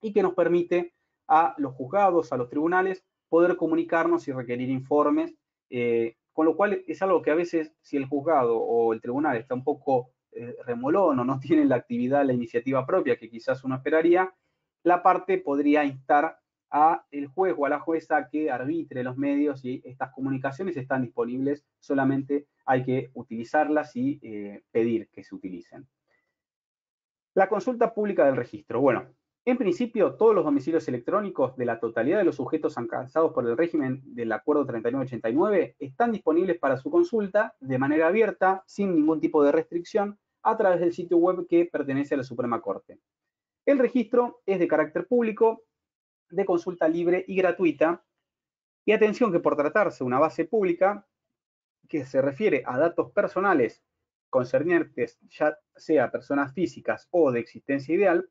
y que nos permite a los juzgados, a los tribunales, poder comunicarnos y requerir informes, con lo cual es algo que a veces si el juzgado o el tribunal está un poco remolón o no tiene la actividad, la iniciativa propia que quizás uno esperaría, la parte podría instar a el juez o a la jueza que arbitre los medios y estas comunicaciones están disponibles, solamente hay que utilizarlas y pedir que se utilicen. La consulta pública del registro. Bueno, en principio, todos los domicilios electrónicos de la totalidad de los sujetos alcanzados por el régimen del Acuerdo 3989 están disponibles para su consulta de manera abierta, sin ningún tipo de restricción, a través del sitio web que pertenece a la Suprema Corte. El registro es de carácter público, de consulta libre y gratuita, y atención que por tratarse de una base pública que se refiere a datos personales concernientes ya sea personas físicas o de existencia ideal,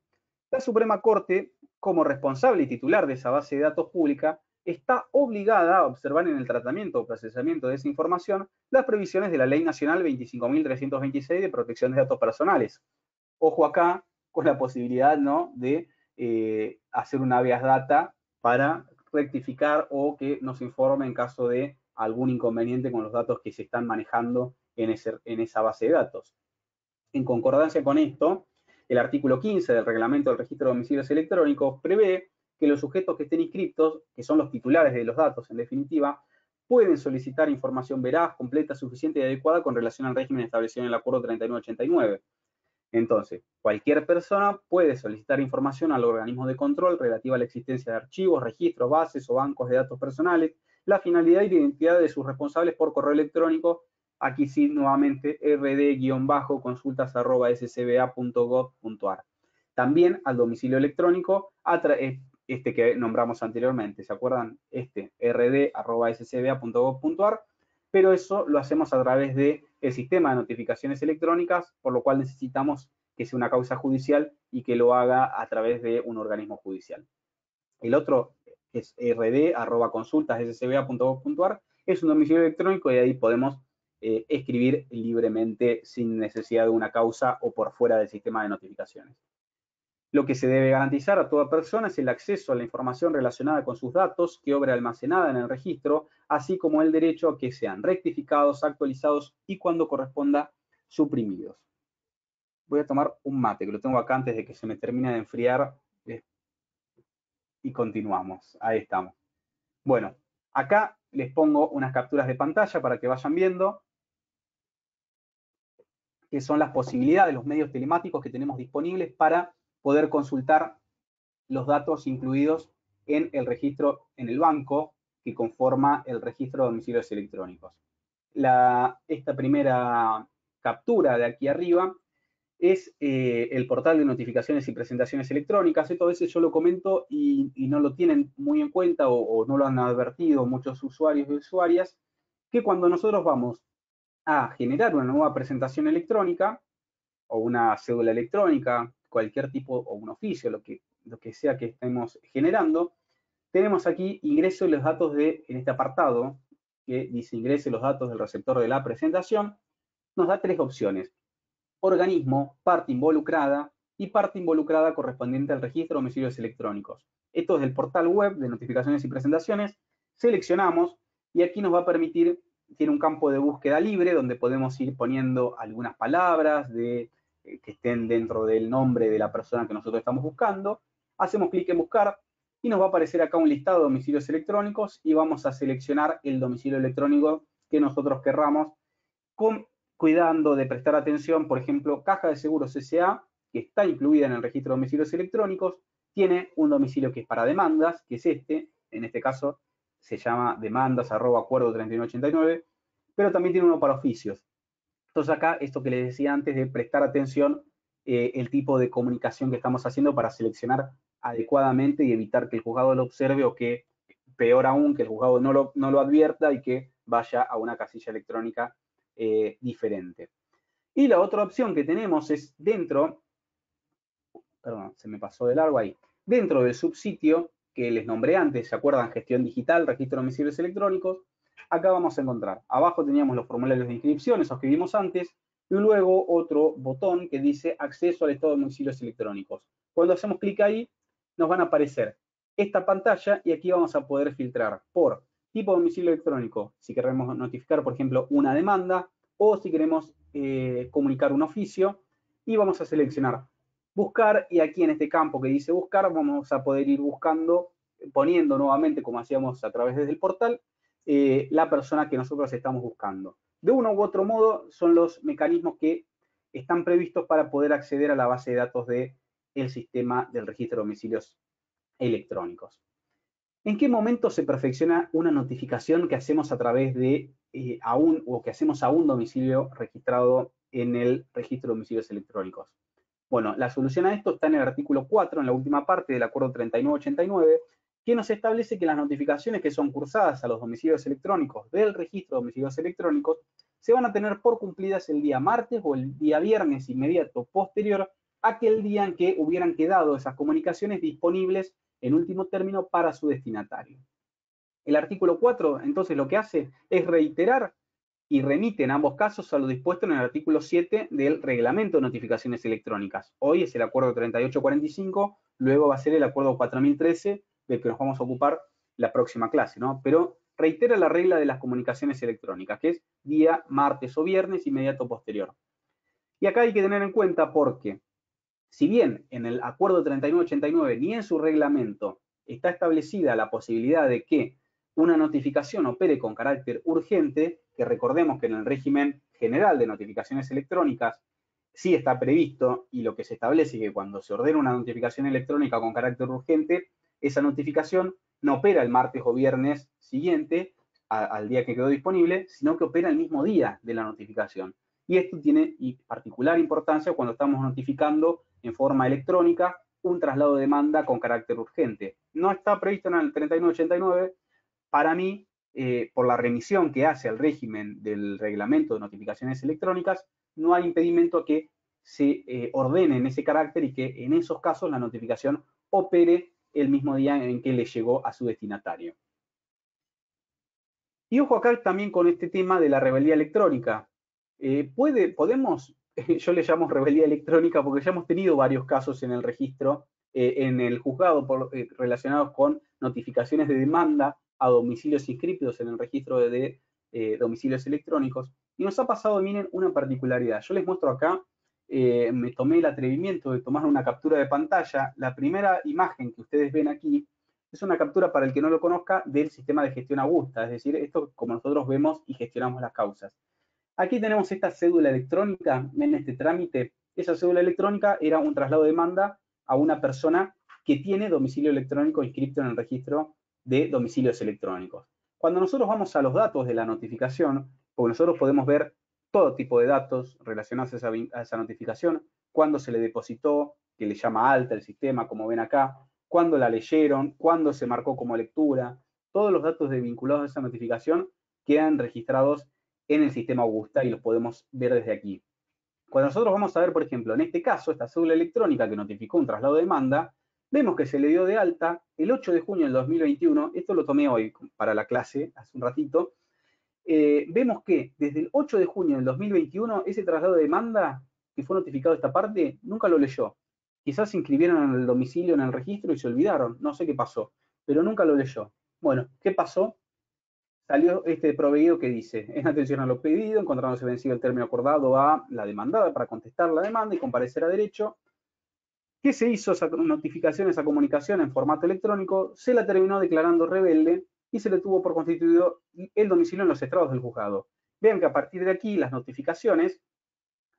la Suprema Corte, como responsable y titular de esa base de datos pública, está obligada a observar en el tratamiento o procesamiento de esa información las previsiones de la Ley Nacional 25.326 de protección de datos personales. Ojo acá con la posibilidad, ¿no?, de hacer un habeas data para rectificar o que nos informe en caso de algún inconveniente con los datos que se están manejando en esa base de datos. En concordancia con esto, el artículo 15 del Reglamento del Registro de Domicilios Electrónicos prevé que los sujetos que estén inscriptos, que son los titulares de los datos en definitiva, pueden solicitar información veraz, completa, suficiente y adecuada con relación al régimen establecido en el Acuerdo 3989. Entonces, cualquier persona puede solicitar información al organismo de control relativa a la existencia de archivos, registros, bases o bancos de datos personales, la finalidad y la identidad de sus responsables por correo electrónico. Aquí sí, nuevamente, rd-consultas@scba.gov.ar. También al domicilio electrónico, este que nombramos anteriormente, ¿se acuerdan? rd@scba.gov.ar, pero eso lo hacemos a través del sistema de notificaciones electrónicas, por lo cual necesitamos que sea una causa judicial y que lo haga a través de un organismo judicial. El otro es rd@consultas.scba.gov.ar, es un domicilio electrónico y ahí podemos escribir libremente sin necesidad de una causa o por fuera del sistema de notificaciones. Lo que se debe garantizar a toda persona es el acceso a la información relacionada con sus datos que obra almacenada en el registro, así como el derecho a que sean rectificados, actualizados y cuando corresponda suprimidos. Voy a tomar un mate, que lo tengo acá antes de que se me termine de enfriar y continuamos. Ahí estamos. Bueno, acá les pongo unas capturas de pantalla para que vayan viendo que son las posibilidades, los medios telemáticos que tenemos disponibles para poder consultar los datos incluidos en el registro en el banco que conforma el registro de domicilios electrónicos. Esta primera captura de aquí arriba es el portal de notificaciones y presentaciones electrónicas. Esto a veces yo lo comento y no lo tienen muy en cuenta o no lo han advertido muchos usuarios y usuarias, que cuando nosotros vamos a generar una nueva presentación electrónica o una cédula electrónica, cualquier tipo, o un oficio, lo que sea que estemos generando, tenemos aquí ingreso los datos en este apartado, que dice ingrese los datos del receptor de la presentación, nos da tres opciones: organismo, parte involucrada y parte involucrada correspondiente al registro de domicilios electrónicos. Esto es del portal web de notificaciones y presentaciones. Seleccionamos y aquí nos va a permitir, tiene un campo de búsqueda libre donde podemos ir poniendo algunas palabras que estén dentro del nombre de la persona que nosotros estamos buscando. Hacemos clic en buscar y nos va a aparecer acá un listado de domicilios electrónicos y vamos a seleccionar el domicilio electrónico que nosotros querramos, cuidando de prestar atención. Por ejemplo, Caja de Seguros S.A., que está incluida en el registro de domicilios electrónicos, tiene un domicilio que es para demandas, que es en este caso se llama demandas@acuerdo 3189, pero también tiene uno para oficios. Entonces acá, esto que les decía antes de prestar atención, el tipo de comunicación que estamos haciendo para seleccionar adecuadamente y evitar que el juzgado lo observe o que, peor aún, que el juzgado no lo advierta y que vaya a una casilla electrónica diferente. Y la otra opción que tenemos es dentro, perdón, se me pasó de largo ahí, dentro del subsitio que les nombré antes, ¿se acuerdan? Gestión digital, registro de domicilios electrónicos. Acá vamos a encontrar, abajo teníamos los formularios de inscripción, esos que vimos antes, y luego otro botón que dice acceso al estado de domicilios electrónicos. Cuando hacemos clic ahí, nos van a aparecer esta pantalla y aquí vamos a poder filtrar por tipo de domicilio electrónico, si queremos notificar, por ejemplo, una demanda, o si queremos comunicar un oficio, y vamos a seleccionar buscar, y aquí en este campo que dice buscar vamos a poder ir buscando, poniendo nuevamente, como hacíamos a través del portal, la persona que nosotros estamos buscando. De uno u otro modo son los mecanismos que están previstos para poder acceder a la base de datos del sistema del registro de domicilios electrónicos. ¿En qué momento se perfecciona una notificación que hacemos a través de que hacemos a un domicilio registrado en el registro de domicilios electrónicos? Bueno, la solución a esto está en el artículo 4, en la última parte del acuerdo 3989, que nos establece que las notificaciones que son cursadas a los domicilios electrónicos del registro de domicilios electrónicos se van a tener por cumplidas el día martes o el día viernes inmediato posterior a aquel día en que hubieran quedado esas comunicaciones disponibles en último término para su destinatario. El artículo 4, entonces, lo que hace es reiterar y remite en ambos casos a lo dispuesto en el artículo 7 del Reglamento de Notificaciones Electrónicas. Hoy es el acuerdo 3845, luego va a ser el acuerdo 4013, del que nos vamos a ocupar la próxima clase, ¿no? Pero reitera la regla de las comunicaciones electrónicas, que es día martes o viernes inmediato posterior. Y acá hay que tener en cuenta porque, si bien en el acuerdo 3989 ni en su reglamento está establecida la posibilidad de que una notificación opere con carácter urgente, que recordemos que en el régimen general de notificaciones electrónicas sí está previsto, y lo que se establece es que cuando se ordena una notificación electrónica con carácter urgente, esa notificación no opera el martes o viernes siguiente al día que quedó disponible, sino que opera el mismo día de la notificación. Y esto tiene particular importancia cuando estamos notificando en forma electrónica un traslado de demanda con carácter urgente. No está previsto en el 3989. Para mí, por la remisión que hace al régimen del reglamento de notificaciones electrónicas, no hay impedimento a que se ordene en ese carácter y que en esos casos la notificación opere el mismo día en que le llegó a su destinatario. Y ojo acá también con este tema de la rebeldía electrónica. Podemos, yo le llamo rebeldía electrónica porque ya hemos tenido varios casos en el registro, en el juzgado relacionados con notificaciones de demanda a domicilios inscritos en el registro de domicilios electrónicos. Y nos ha pasado, miren, una particularidad. Yo les muestro acá, me tomé el atrevimiento de tomar una captura de pantalla. La primera imagen que ustedes ven aquí es una captura, para el que no lo conozca, del sistema de gestión augusta, es decir, esto como nosotros vemos y gestionamos las causas. Aquí tenemos esta cédula electrónica, en este trámite. Esa cédula electrónica era un traslado de demanda a una persona que tiene domicilio electrónico inscrito en el registro de domicilios electrónicos. Cuando nosotros vamos a los datos de la notificación, porque nosotros podemos ver todo tipo de datos relacionados a esa notificación, cuándo se le depositó, que le llama alta el sistema, como ven acá, cuándo la leyeron, cuándo se marcó como lectura. Todos los datos vinculados a esa notificación quedan registrados en el sistema Augusta y los podemos ver desde aquí. Cuando nosotros vamos a ver, por ejemplo, en este caso, esta cédula electrónica que notificó un traslado de demanda, vemos que se le dio de alta el 8 de junio del 2021, esto lo tomé hoy para la clase, hace un ratito, vemos que desde el 8 de junio del 2021, ese traslado de demanda que fue notificado esta parte, nunca lo leyó. Quizás se inscribieron en el domicilio, en el registro y se olvidaron, no sé qué pasó, pero nunca lo leyó. Bueno, ¿qué pasó? Salió este proveído que dice, en atención a lo pedido, encontrándose vencido el término acordado a la demandada para contestar la demanda y comparecer a derecho, que se hizo esa notificación, esa comunicación en formato electrónico, se la terminó declarando rebelde y se le tuvo por constituido el domicilio en los estrados del juzgado. Vean que a partir de aquí las notificaciones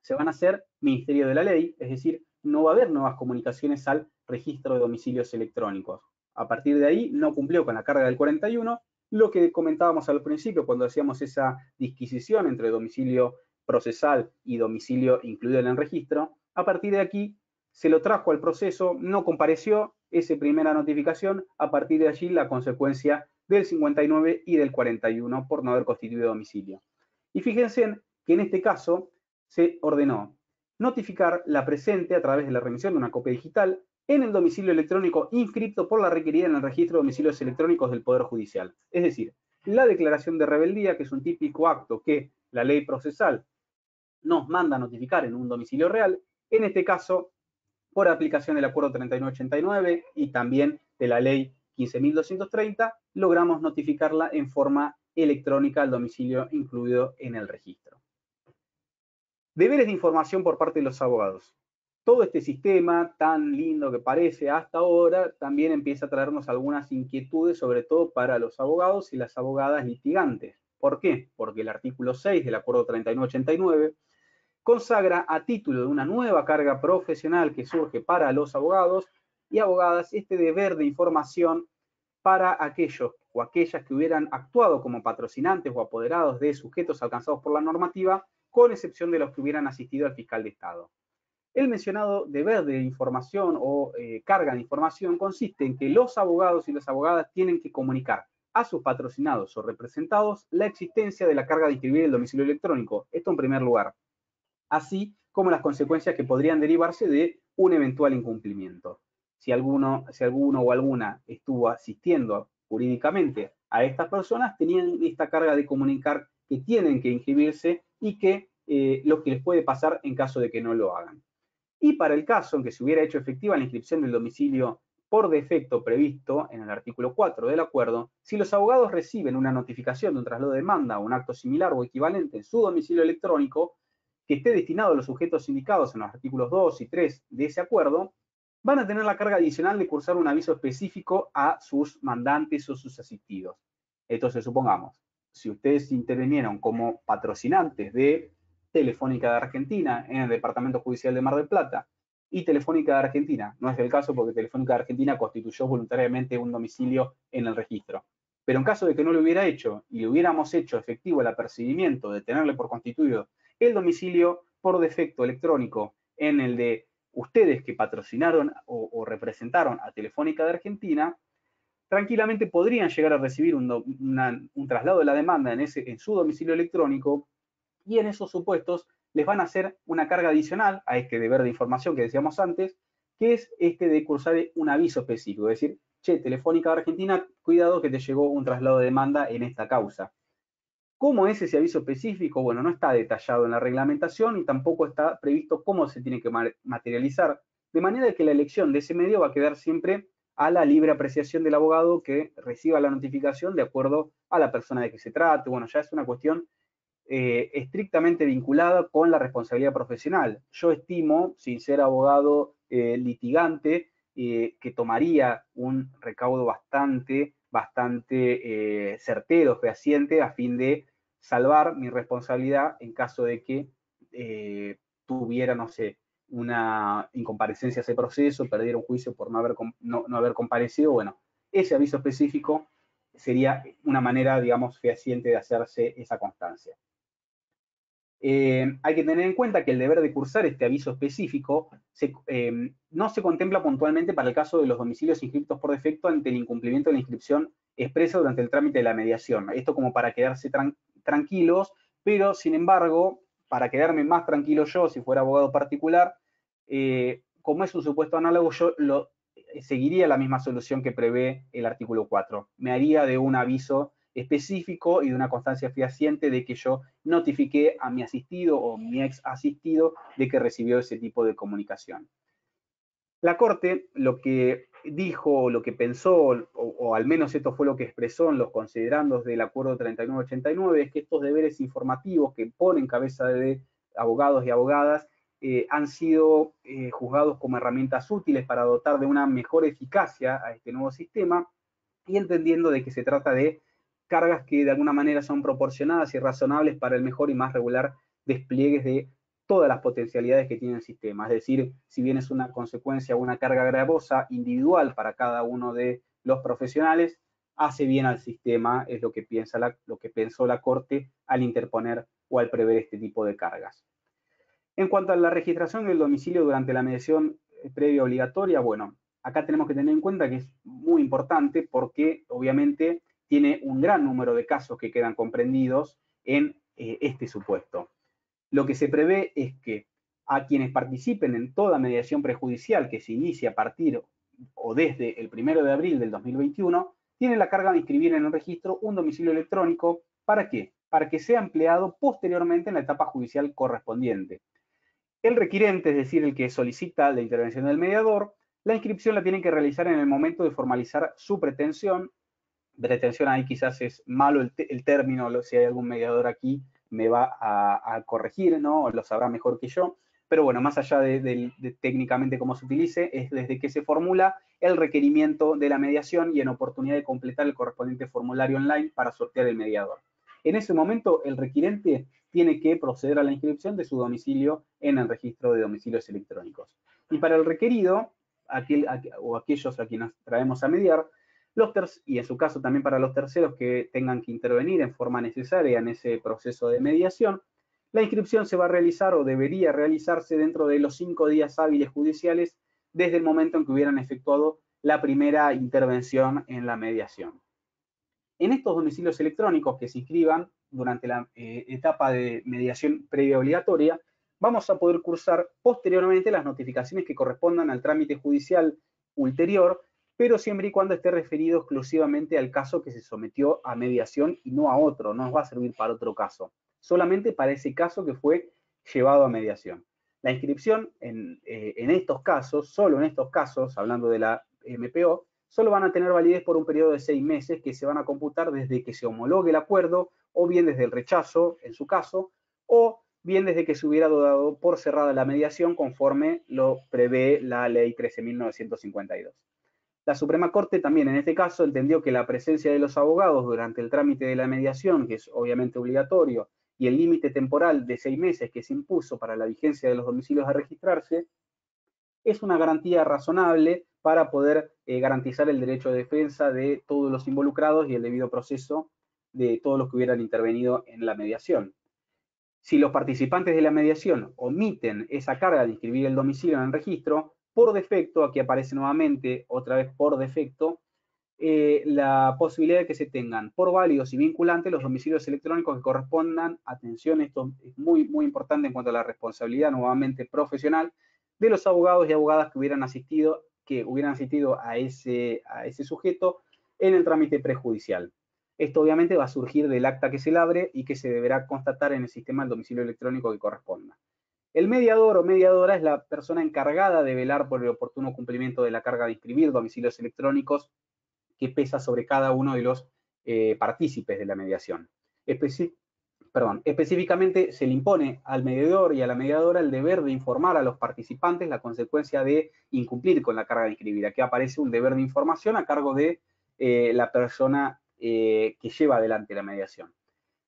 se van a hacer Ministerio de la Ley, es decir, no va a haber nuevas comunicaciones al registro de domicilios electrónicos. A partir de ahí no cumplió con la carga del 41, lo que comentábamos al principio cuando hacíamos esa disquisición entre domicilio procesal y domicilio incluido en el registro. A partir de aquí se lo trajo al proceso, no compareció esa primera notificación, a partir de allí la consecuencia del 59 y del 41 por no haber constituido domicilio. Y fíjense que en este caso se ordenó notificar la presente a través de la remisión de una copia digital en el domicilio electrónico inscrito por la requerida en el registro de domicilios electrónicos del Poder Judicial. Es decir, la declaración de rebeldía, que es un típico acto que la ley procesal nos manda a notificar en un domicilio real, en este caso, por aplicación del Acuerdo 3989 y también de la Ley 15.230, logramos notificarla en forma electrónica al domicilio incluido en el registro. Deberes de información por parte de los abogados. Todo este sistema tan lindo que parece hasta ahora también empieza a traernos algunas inquietudes, sobre todo para los abogados y las abogadas litigantes. ¿Por qué? Porque el artículo 6 del Acuerdo 3989 consagra a título de una nueva carga profesional que surge para los abogados y abogadas este deber de información para aquellos o aquellas que hubieran actuado como patrocinantes o apoderados de sujetos alcanzados por la normativa, con excepción de los que hubieran asistido al fiscal de Estado. El mencionado deber de información o carga de información consiste en que los abogados y las abogadas tienen que comunicar a sus patrocinados o representados la existencia de la carga de inscribir el domicilio electrónico. Esto en primer lugar, así como las consecuencias que podrían derivarse de un eventual incumplimiento. Si alguno o alguna estuvo asistiendo jurídicamente a estas personas, tenían esta carga de comunicar que tienen que inscribirse y que lo que les puede pasar en caso de que no lo hagan. Y para el caso en que se hubiera hecho efectiva la inscripción del domicilio por defecto previsto en el artículo 4 del acuerdo, si los abogados reciben una notificación de un traslado de demanda o un acto similar o equivalente en su domicilio electrónico, que esté destinado a los sujetos indicados en los artículos 2 y 3 de ese acuerdo, van a tener la carga adicional de cursar un aviso específico a sus mandantes o sus asistidos. Entonces, supongamos, si ustedes intervinieron como patrocinantes de Telefónica de Argentina en el Departamento Judicial de Mar del Plata y Telefónica de Argentina, no es el caso porque Telefónica de Argentina constituyó voluntariamente un domicilio en el registro. Pero en caso de que no lo hubiera hecho y le hubiéramos hecho efectivo el apercibimiento de tenerle por constituido el domicilio por defecto electrónico en el de ustedes que patrocinaron o representaron a Telefónica de Argentina, tranquilamente podrían llegar a recibir un traslado de la demanda en su domicilio electrónico y en esos supuestos les van a hacer una carga adicional a este deber de información que decíamos antes, que es este de cursar un aviso específico, es decir, che, Telefónica de Argentina, cuidado que te llegó un traslado de demanda en esta causa. ¿Cómo es ese aviso específico? Bueno, no está detallado en la reglamentación y tampoco está previsto cómo se tiene que materializar, de manera que la elección de ese medio va a quedar siempre a la libre apreciación del abogado que reciba la notificación de acuerdo a la persona de que se trate. Bueno, ya es una cuestión estrictamente vinculada con la responsabilidad profesional. Yo estimo, sin ser abogado litigante, que tomaría un recaudo bastante certero, fehaciente, a fin de salvar mi responsabilidad en caso de que tuviera, no sé, una incomparecencia a ese proceso, perdiera un juicio por no haber comparecido. Bueno, ese aviso específico sería una manera, digamos, fehaciente de hacerse esa constancia. Hay que tener en cuenta que el deber de cursar este aviso específico no se contempla puntualmente para el caso de los domicilios inscritos por defecto ante el incumplimiento de la inscripción expresa durante el trámite de la mediación. Esto como para quedarse tranquilos, pero sin embargo, para quedarme más tranquilo yo, si fuera abogado particular, como es un supuesto análogo, yo seguiría la misma solución que prevé el artículo 4. Me haría de un aviso específico y de una constancia fehaciente de que yo notifiqué a mi asistido o mi ex asistido de que recibió ese tipo de comunicación. La Corte lo que dijo, lo que pensó, o al menos esto fue lo que expresó en los considerandos del Acuerdo 3989, es que estos deberes informativos que ponen cabeza de abogados y abogadas han sido juzgados como herramientas útiles para dotar de una mejor eficacia a este nuevo sistema, y entendiendo de que se trata de cargas que de alguna manera son proporcionadas y razonables para el mejor y más regular despliegue de todas las potencialidades que tiene el sistema. Es decir, si bien es una consecuencia o una carga gravosa individual para cada uno de los profesionales, hace bien al sistema, es lo que pensó la Corte al interponer o al prever este tipo de cargas. En cuanto a la registración del domicilio durante la mediación previa obligatoria, bueno, acá tenemos que tener en cuenta que es muy importante porque obviamente tiene un gran número de casos que quedan comprendidos en este supuesto. Lo que se prevé es que a quienes participen en toda mediación prejudicial que se inicie a partir o desde el 1 de abril del 2021, tienen la carga de inscribir en el registro un domicilio electrónico. ¿Para qué? Para que sea empleado posteriormente en la etapa judicial correspondiente. El requirente, es decir, el que solicita la intervención del mediador, la inscripción la tiene que realizar en el momento de formalizar su pretensión. Pretensión, ahí quizás es malo el término, si hay algún mediador aquí me va a corregir, ¿no? Lo sabrá mejor que yo. Pero bueno, más allá de técnicamente cómo se utilice, es desde que se formula el requerimiento de la mediación y en oportunidad de completar el correspondiente formulario online para sortear el mediador. En ese momento, el requirente tiene que proceder a la inscripción de su domicilio en el registro de domicilios electrónicos. Y para el requerido, aquellos a quienes traemos a mediar, y en su caso también para los terceros que tengan que intervenir en forma necesaria en ese proceso de mediación, la inscripción se va a realizar o debería realizarse dentro de los 5 días hábiles judiciales desde el momento en que hubieran efectuado la primera intervención en la mediación. En estos domicilios electrónicos que se inscriban durante la etapa de mediación previa obligatoria, vamos a poder cursar posteriormente las notificaciones que correspondan al trámite judicial ulterior, pero siempre y cuando esté referido exclusivamente al caso que se sometió a mediación y no a otro, no nos va a servir para otro caso, solamente para ese caso que fue llevado a mediación. La inscripción en estos casos, solo en estos casos, hablando de la MPO, solo van a tener validez por un periodo de 6 meses que se van a computar desde que se homologue el acuerdo, o bien desde el rechazo, en su caso, o bien desde que se hubiera dado por cerrada la mediación conforme lo prevé la ley 13.952. La Suprema Corte también en este caso entendió que la presencia de los abogados durante el trámite de la mediación, que es obviamente obligatorio, y el límite temporal de 6 meses que se impuso para la vigencia de los domicilios a registrarse, es una garantía razonable para poder garantizar el derecho de defensa de todos los involucrados y el debido proceso de todos los que hubieran intervenido en la mediación. Si los participantes de la mediación omiten esa carga de inscribir el domicilio en el registro, por defecto, aquí aparece nuevamente, otra vez por defecto, la posibilidad de que se tengan por válidos y vinculantes los domicilios electrónicos que correspondan, atención, esto es muy, muy importante en cuanto a la responsabilidad nuevamente profesional, de los abogados y abogadas que hubieran asistido a ese sujeto en el trámite prejudicial. Esto obviamente va a surgir del acta que se labre y que se deberá constatar en el sistema del domicilio electrónico que corresponda. El mediador o mediadora es la persona encargada de velar por el oportuno cumplimiento de la carga de inscribir domicilios electrónicos que pesa sobre cada uno de los partícipes de la mediación. Específicamente se le impone al mediador y a la mediadora el deber de informar a los participantes la consecuencia de incumplir con la carga de inscribir. Aquí aparece un deber de información a cargo de la persona que lleva adelante la mediación.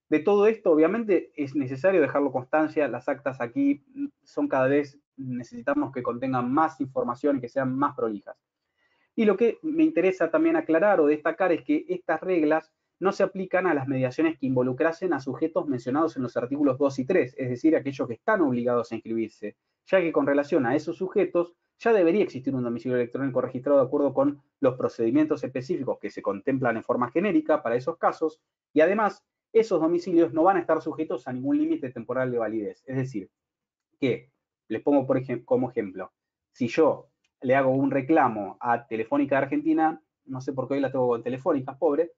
De todo esto, obviamente, es necesario dejarlo constancia. Las actas aquí son cada vez, necesitamos que contengan más información y que sean más prolijas. Y lo que me interesa también aclarar o destacar es que estas reglas no se aplican a las mediaciones que involucrasen a sujetos mencionados en los artículos 2 y 3, es decir, aquellos que están obligados a inscribirse, ya que con relación a esos sujetos ya debería existir un domicilio electrónico registrado de acuerdo con los procedimientos específicos que se contemplan en forma genérica para esos casos, y además esos domicilios no van a estar sujetos a ningún límite temporal de validez. Es decir, que, les pongo como ejemplo, si yo le hago un reclamo a Telefónica de Argentina, no sé por qué hoy la tengo con Telefónica, pobre,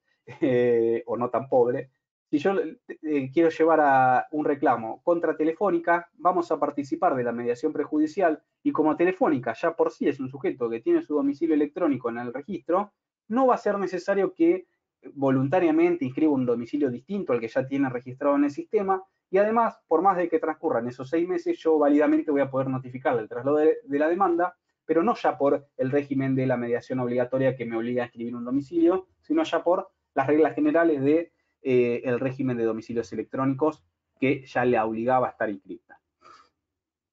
o no tan pobre, si yo quiero llevar a un reclamo contra Telefónica, vamos a participar de la mediación prejudicial y como Telefónica ya por sí es un sujeto que tiene su domicilio electrónico en el registro, no va a ser necesario que voluntariamente inscriba un domicilio distinto al que ya tiene registrado en el sistema y además, por más de que transcurran esos 6 meses, yo válidamente voy a poder notificarle el traslado de la demanda, pero no ya por el régimen de la mediación obligatoria que me obliga a escribir un domicilio, sino ya por las reglas generales de el régimen de domicilios electrónicos que ya le obligaba a estar inscrita.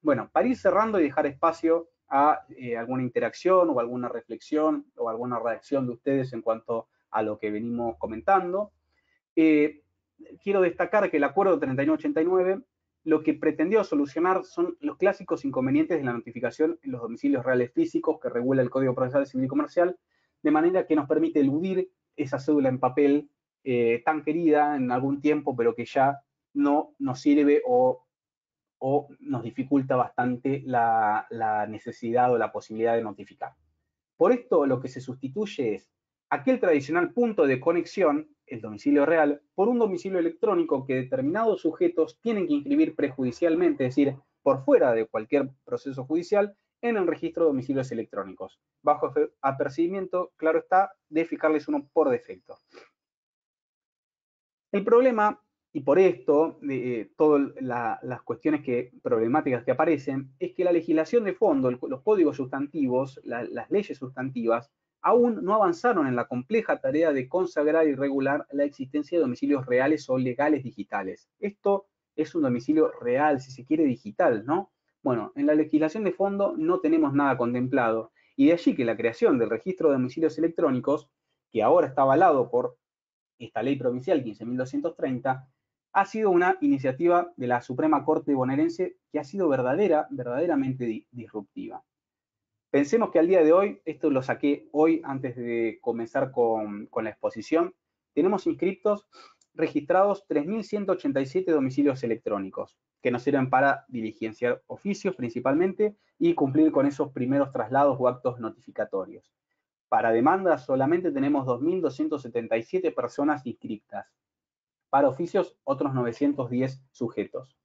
Bueno, para ir cerrando y dejar espacio a alguna interacción o alguna reflexión o alguna reacción de ustedes en cuanto a lo que venimos comentando, quiero destacar que el acuerdo 3989 lo que pretendió solucionar son los clásicos inconvenientes de la notificación en los domicilios reales físicos que regula el Código Procesal Civil y Comercial, de manera que nos permite eludir esa cédula en papel tan querida en algún tiempo, pero que ya no nos sirve o nos dificulta bastante la necesidad o la posibilidad de notificar. Por esto, lo que se sustituye es aquel tradicional punto de conexión, el domicilio real, por un domicilio electrónico que determinados sujetos tienen que inscribir prejudicialmente, es decir, por fuera de cualquier proceso judicial, en el registro de domicilios electrónicos, bajo apercibimiento, claro está, de fijarles uno por defecto. El problema, y por esto, todas las cuestiones problemáticas que aparecen, es que la legislación de fondo, los códigos sustantivos, las leyes sustantivas, aún no avanzaron en la compleja tarea de consagrar y regular la existencia de domicilios reales o legales digitales. Esto es un domicilio real, si se quiere, digital, ¿no? Bueno, en la legislación de fondo no tenemos nada contemplado, y de allí que la creación del registro de domicilios electrónicos, que ahora está avalado por esta ley provincial 15.230, ha sido una iniciativa de la Suprema Corte bonaerense que ha sido verdaderamente disruptiva. Pensemos que al día de hoy, esto lo saqué hoy antes de comenzar con la exposición, tenemos inscriptos registrados 3.187 domicilios electrónicos, que nos sirven para diligenciar oficios principalmente y cumplir con esos primeros traslados o actos notificatorios. Para demandas solamente tenemos 2.277 personas inscritas. Para oficios, otros 910 sujetos.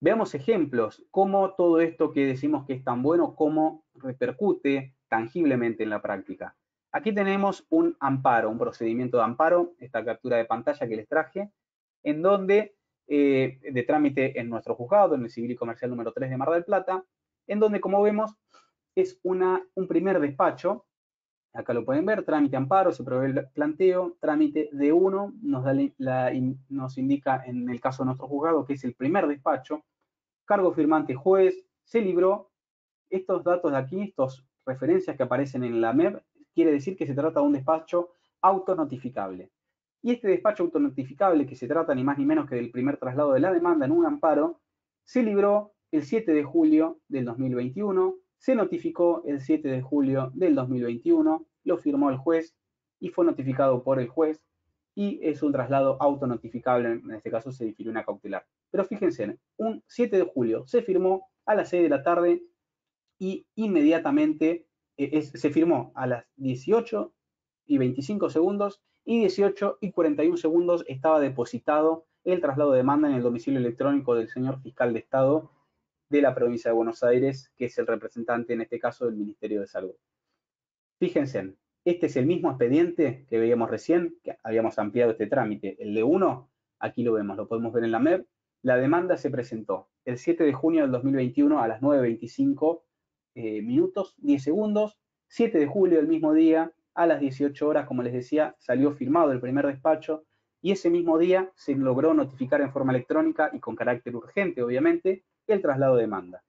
Veamos ejemplos, cómo todo esto que decimos que es tan bueno, cómo repercute tangiblemente en la práctica. Aquí tenemos un amparo, un procedimiento de amparo, esta captura de pantalla que les traje, en donde, de trámite en nuestro juzgado, en el Civil y Comercial número 3 de Mar del Plata, en donde, como vemos, es un primer despacho. Acá lo pueden ver, trámite amparo, se prevé el planteo, trámite D1, nos indica en el caso de nuestro juzgado que es el primer despacho, cargo firmante juez, se libró. Estos datos de aquí, estas referencias que aparecen en la MEP, quiere decir que se trata de un despacho autonotificable. Y este despacho autonotificable, que se trata ni más ni menos que del primer traslado de la demanda en un amparo, se libró el 7 de julio del 2021, se notificó el 7 de julio del 2021, lo firmó el juez y fue notificado por el juez y es un traslado autonotificable, en este caso se difirió una cautelar. Pero fíjense, un 7 de julio se firmó a las 6 de la tarde y inmediatamente se firmó a las 18 y 25 segundos y 18 y 41 segundos estaba depositado el traslado de demanda en el domicilio electrónico del señor fiscal de Estado de la provincia de Buenos Aires, que es el representante en este caso del Ministerio de Salud. Fíjense, este es el mismo expediente que veíamos recién, que habíamos ampliado este trámite. El de 1, aquí lo vemos, lo podemos ver en la MEP. La demanda se presentó el 7 de junio del 2021 a las 9:25 minutos, 10 segundos. 7 de julio del mismo día, a las 18 horas, como les decía, salió firmado el primer despacho y ese mismo día se logró notificar en forma electrónica y con carácter urgente, obviamente, el traslado de demanda.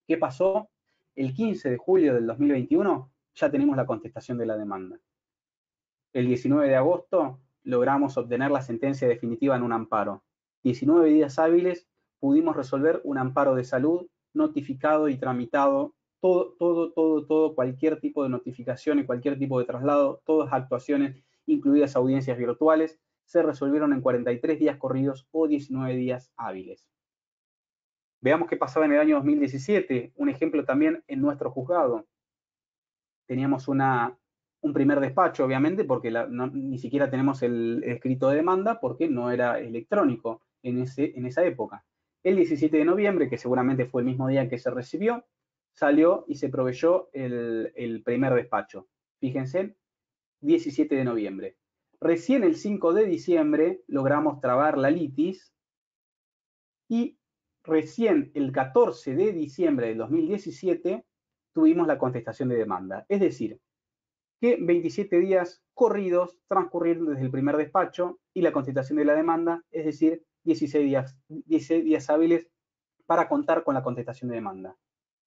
¿Qué pasó? El 15 de julio del 2021 ya tenemos la contestación de la demanda. El 19 de agosto logramos obtener la sentencia definitiva en un amparo. 19 días hábiles pudimos resolver un amparo de salud notificado y tramitado, todo, cualquier tipo de notificación y cualquier tipo de traslado, todas actuaciones, incluidas audiencias virtuales, se resolvieron en 43 días corridos o 19 días hábiles. Veamos qué pasaba en el año 2017, un ejemplo también en nuestro juzgado. Teníamos un primer despacho, obviamente, porque ni siquiera tenemos el escrito de demanda, porque no era electrónico en esa época. El 17 de noviembre, que seguramente fue el mismo día en que se recibió, salió y se proveyó el primer despacho. Fíjense, 17 de noviembre. Recién el 5 de diciembre logramos trabar la litis y recién el 14 de diciembre del 2017 tuvimos la contestación de demanda. Es decir, que 27 días corridos transcurrieron desde el primer despacho y la contestación de la demanda, es decir, 16 días hábiles para contar con la contestación de demanda.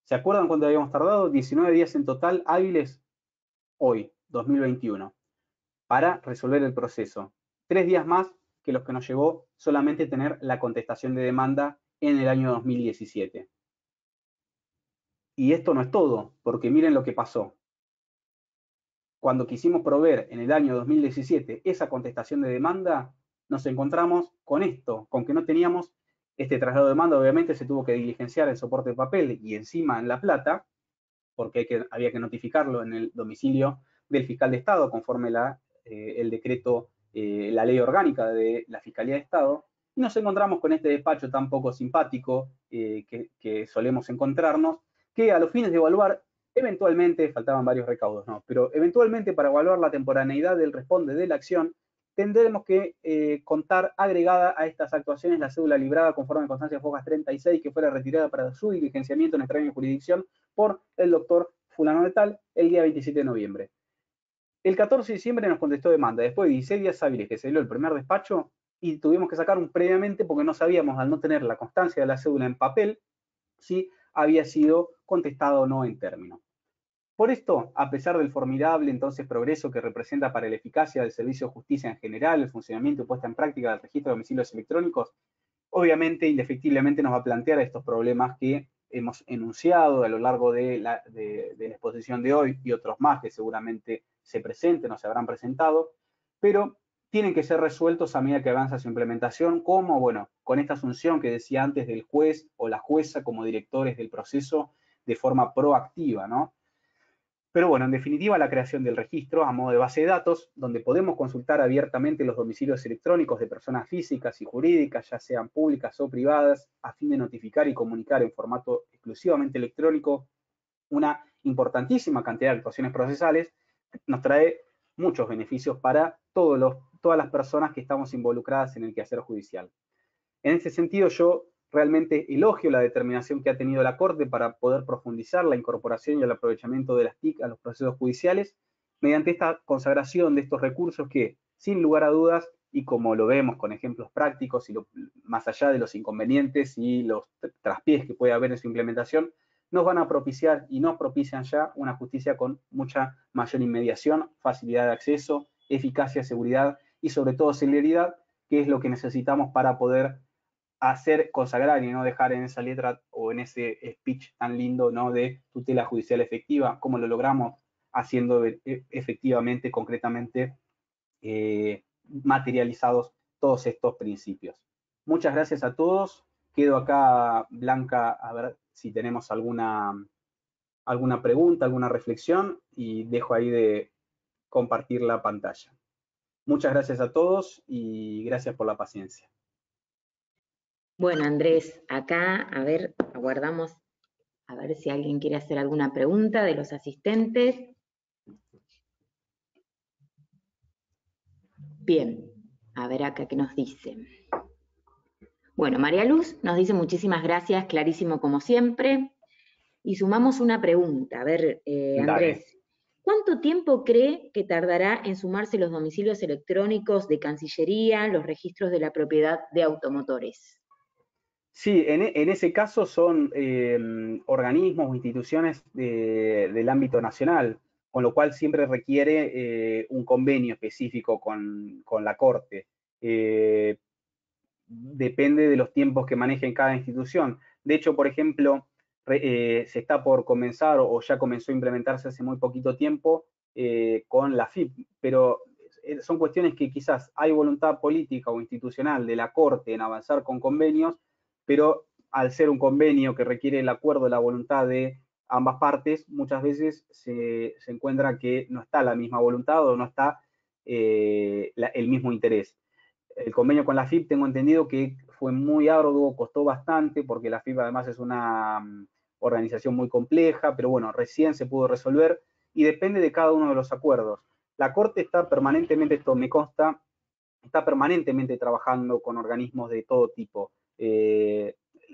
¿Se acuerdan cuánto habíamos tardado? 19 días en total hábiles hoy, 2021, para resolver el proceso. 3 días más que los que nos llevó solamente tener la contestación de demanda en el año 2017. Y esto no es todo, porque miren lo que pasó. Cuando quisimos proveer en el año 2017 esa contestación de demanda, nos encontramos con esto, con que no teníamos este traslado de demanda. Obviamente se tuvo que diligenciar el soporte de papel y encima en La Plata, porque había que notificarlo en el domicilio del fiscal de Estado, conforme el decreto, la ley orgánica de la Fiscalía de Estado, y nos encontramos con este despacho tan poco simpático que solemos encontrarnos, que a los fines de evaluar, eventualmente, faltaban varios recaudos, ¿no? Pero eventualmente para evaluar la temporaneidad del responde de la acción, tendremos que contar agregada a estas actuaciones la cédula librada conforme a constancia Fojas 36 que fuera retirada para su diligenciamiento en extraña jurisdicción por el doctor fulano de tal el día 27 de noviembre. El 14 de diciembre nos contestó demanda, después de 16 días hábiles que salió el primer despacho y tuvimos que sacar un previamente porque no sabíamos, al no tener la constancia de la cédula en papel, si había sido contestado o no en término. Por esto, a pesar del formidable entonces progreso que representa para la eficacia del servicio de justicia en general, el funcionamiento y puesta en práctica del registro de domicilios electrónicos, obviamente, indefectiblemente nos va a plantear estos problemas que hemos enunciado a lo largo de la exposición de hoy y otros más que seguramente se presenten o se habrán presentado, pero tienen que ser resueltos a medida que avanza su implementación, como, bueno, con esta asunción que decía antes del juez o la jueza como directores del proceso de forma proactiva, ¿no? Pero bueno, en definitiva, la creación del registro a modo de base de datos, donde podemos consultar abiertamente los domicilios electrónicos de personas físicas y jurídicas, ya sean públicas o privadas, a fin de notificar y comunicar en formato exclusivamente electrónico una importantísima cantidad de actuaciones procesales, nos trae muchos beneficios para todas las personas que estamos involucradas en el quehacer judicial. En ese sentido, yo realmente elogio la determinación que ha tenido la Corte para poder profundizar la incorporación y el aprovechamiento de las TIC a los procesos judiciales mediante esta consagración de estos recursos que, sin lugar a dudas, y como lo vemos con ejemplos prácticos y más allá de los inconvenientes y los traspiés que puede haber en su implementación, nos van a propiciar y nos propician ya una justicia con mucha mayor inmediación, facilidad de acceso, eficacia, seguridad y sobre todo celeridad, que es lo que necesitamos para poder hacer consagrar y no dejar en esa letra o en ese speech tan lindo, ¿no?, de tutela judicial efectiva, cómo lo logramos haciendo efectivamente, concretamente, materializados todos estos principios. Muchas gracias a todos. Quedo acá, Blanca, a ver si tenemos alguna pregunta, alguna reflexión, y dejo ahí de compartir la pantalla. Muchas gracias a todos y gracias por la paciencia. Bueno, Andrés, acá, a ver, aguardamos a ver si alguien quiere hacer alguna pregunta de los asistentes. Bien, a ver acá qué nos dice. Bueno, María Luz nos dice muchísimas gracias, clarísimo como siempre. Y sumamos una pregunta, a ver, Andrés, ¿cuánto tiempo cree que tardará en sumarse los domicilios electrónicos de Cancillería, los registros de la propiedad de automotores? Sí, en ese caso son organismos o instituciones del ámbito nacional. con lo cual siempre requiere un convenio específico con la Corte. Depende de los tiempos que maneje cada institución. De hecho, por ejemplo, se está por comenzar o ya comenzó a implementarse hace muy poquito tiempo con la FIP, pero son cuestiones que quizás hay voluntad política o institucional de la Corte en avanzar con convenios, pero al ser un convenio que requiere el acuerdo, la voluntad de ambas partes, muchas veces se encuentra que no está la misma voluntad o no está el mismo interés. El convenio con la FIP tengo entendido que fue muy arduo, costó bastante, porque la FIP además es una organización muy compleja, pero bueno, recién se pudo resolver y depende de cada uno de los acuerdos. La Corte está permanentemente, esto me consta, está permanentemente trabajando con organismos de todo tipo.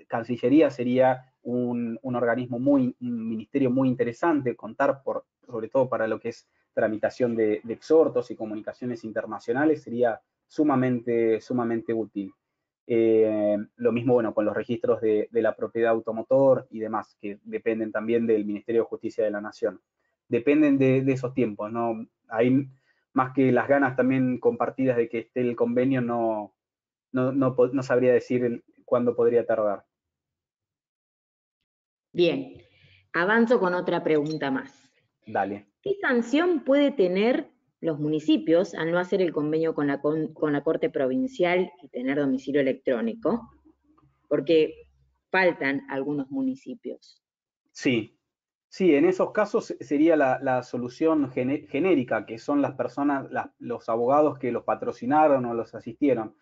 Cancillería sería un organismo un ministerio muy interesante, contar sobre todo para lo que es tramitación de exhortos y comunicaciones internacionales, sería sumamente útil. Lo mismo, bueno, con los registros de la propiedad automotor y demás, que dependen también del Ministerio de Justicia de la Nación. Dependen de esos tiempos, ¿no? Hay más que las ganas también compartidas de que esté el convenio, no sabría decir cuándo podría tardar. Bien, avanzo con otra pregunta más. Dale. ¿Qué sanción puede tener los municipios al no hacer el convenio con la Corte Provincial y tener domicilio electrónico? Porque faltan algunos municipios. Sí, sí, en esos casos sería la solución genérica, que son las personas, los abogados que los patrocinaron o los asistieron.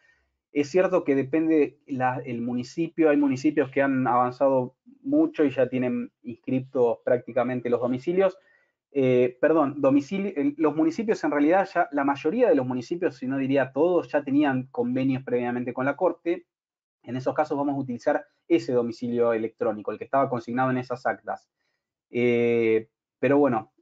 Es cierto que depende el municipio, hay municipios que han avanzado mucho y ya tienen inscriptos prácticamente los domicilios. Los municipios en realidad ya, la mayoría de los municipios, si no diría todos, ya tenían convenios previamente con la Corte. En esos casos vamos a utilizar ese domicilio electrónico, el que estaba consignado en esas actas. Pero bueno,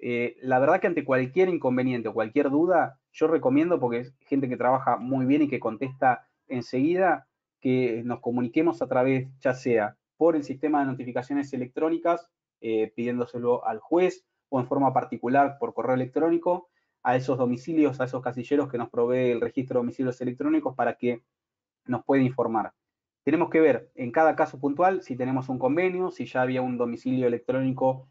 la verdad que ante cualquier inconveniente o cualquier duda, yo recomiendo, porque es gente que trabaja muy bien y que contesta enseguida, que nos comuniquemos a través, ya sea por el sistema de notificaciones electrónicas, pidiéndoselo al juez, o en forma particular por correo electrónico, a esos domicilios, a esos casilleros que nos provee el registro de domicilios electrónicos para que nos pueda informar. Tenemos que ver en cada caso puntual si tenemos un convenio, si ya había un domicilio electrónico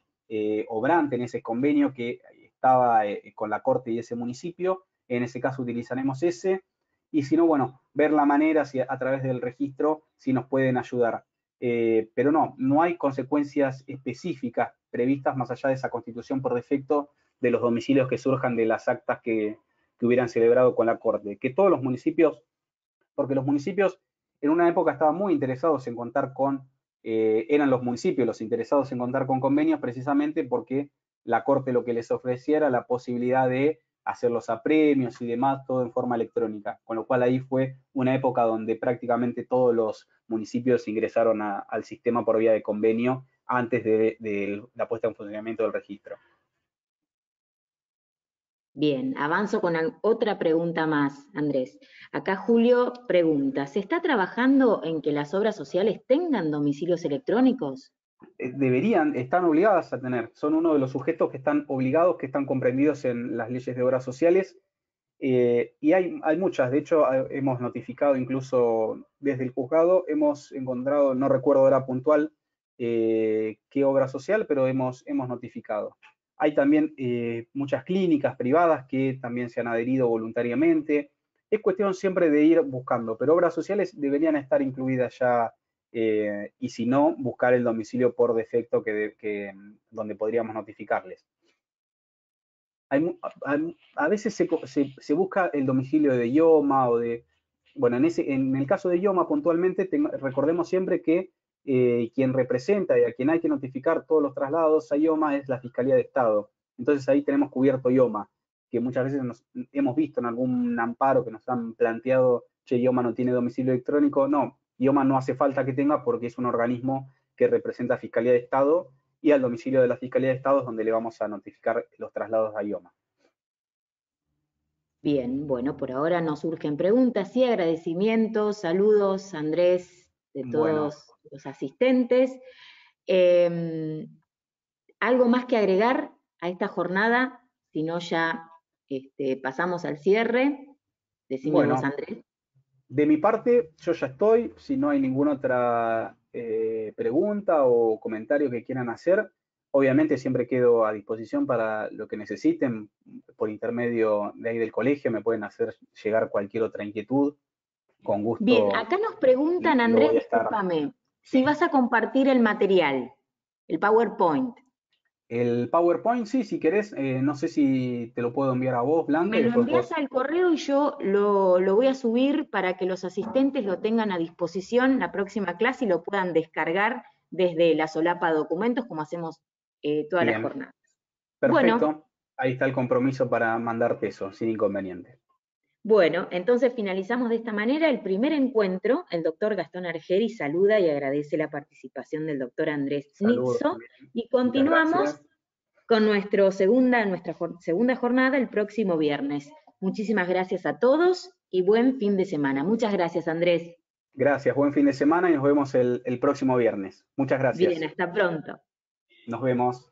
obrante en ese convenio que estaba con la Corte y ese municipio. En ese caso utilizaremos ese. Y si no, bueno, ver la manera si a través del registro si nos pueden ayudar. Pero no hay consecuencias específicas previstas más allá de esa constitución por defecto de los domicilios que surjan de las actas que hubieran celebrado con la Corte. Que todos los municipios, porque los municipios en una época estaban muy interesados en contar con, eran los municipios los interesados en contar con convenios precisamente porque la Corte lo que les ofrecía era la posibilidad de hacer los apremios y demás, todo en forma electrónica, con lo cual ahí fue una época donde prácticamente todos los municipios ingresaron al sistema por vía de convenio antes de la puesta en funcionamiento del registro. Bien, avanzo con otra pregunta más, Andrés. Acá Julio pregunta, ¿se está trabajando en que las obras sociales tengan domicilios electrónicos? Están obligadas a tener, son uno de los sujetos que están obligados, que están comprendidos en las leyes de obras sociales, y hay muchas. De hecho hemos notificado incluso desde el juzgado, hemos encontrado, no recuerdo ahora puntual qué obra social, pero hemos notificado. Hay también muchas clínicas privadas que también se han adherido voluntariamente. Es cuestión siempre de ir buscando, pero obras sociales deberían estar incluidas ya, y si no, buscar el domicilio por defecto donde podríamos notificarles. A veces se busca el domicilio de IOMA o de... Bueno, en el caso de IOMA puntualmente, recordemos siempre que quien representa y a quien hay que notificar todos los traslados a IOMA es la Fiscalía de Estado. Entonces ahí tenemos cubierto IOMA, que muchas veces hemos visto en algún amparo que nos han planteado, che, IOMA no tiene domicilio electrónico. No, IOMA no hace falta que tenga porque es un organismo que representa a Fiscalía de Estado, y al domicilio de la Fiscalía de Estado es donde le vamos a notificar los traslados a IOMA. Bien, bueno, por ahora nos surgen preguntas y agradecimientos. Saludos, Andrés, de Bueno, todos los asistentes. ¿Algo más que agregar a esta jornada? Si no, ya pasamos al cierre. Decime Bueno, vos, Andrés. de mi parte, yo ya estoy. Si no hay ninguna otra pregunta o comentario que quieran hacer, obviamente siempre quedo a disposición para lo que necesiten. Por intermedio de ahí del colegio me pueden hacer llegar cualquier otra inquietud. Con Bien, gusto acá nos preguntan, lo Andrés, voy a estar. discúlpame, si Sí. vas a compartir el material, el PowerPoint. El PowerPoint, sí, si querés, no sé si te lo puedo enviar a vos, Blanca, Me y lo después envías vos. al correo y yo lo voy a subir para que los asistentes lo tengan a disposición la próxima clase y lo puedan descargar desde la solapa documentos, como hacemos toda la Bien, jornada. Bueno, perfecto. Ahí está el compromiso para mandarte eso, sin inconveniente. bueno, entonces finalizamos de esta manera el primer encuentro. El doctor Gastón Argeri saluda y agradece la participación del doctor Andrés Saludos Nitzo también. y Muchas continuamos gracias. con nuestra segunda jornada el próximo viernes. Muchísimas gracias a todos y buen fin de semana. Muchas gracias, Andrés. Gracias, buen fin de semana y nos vemos el próximo viernes. Muchas Bien, gracias. hasta pronto. Nos vemos.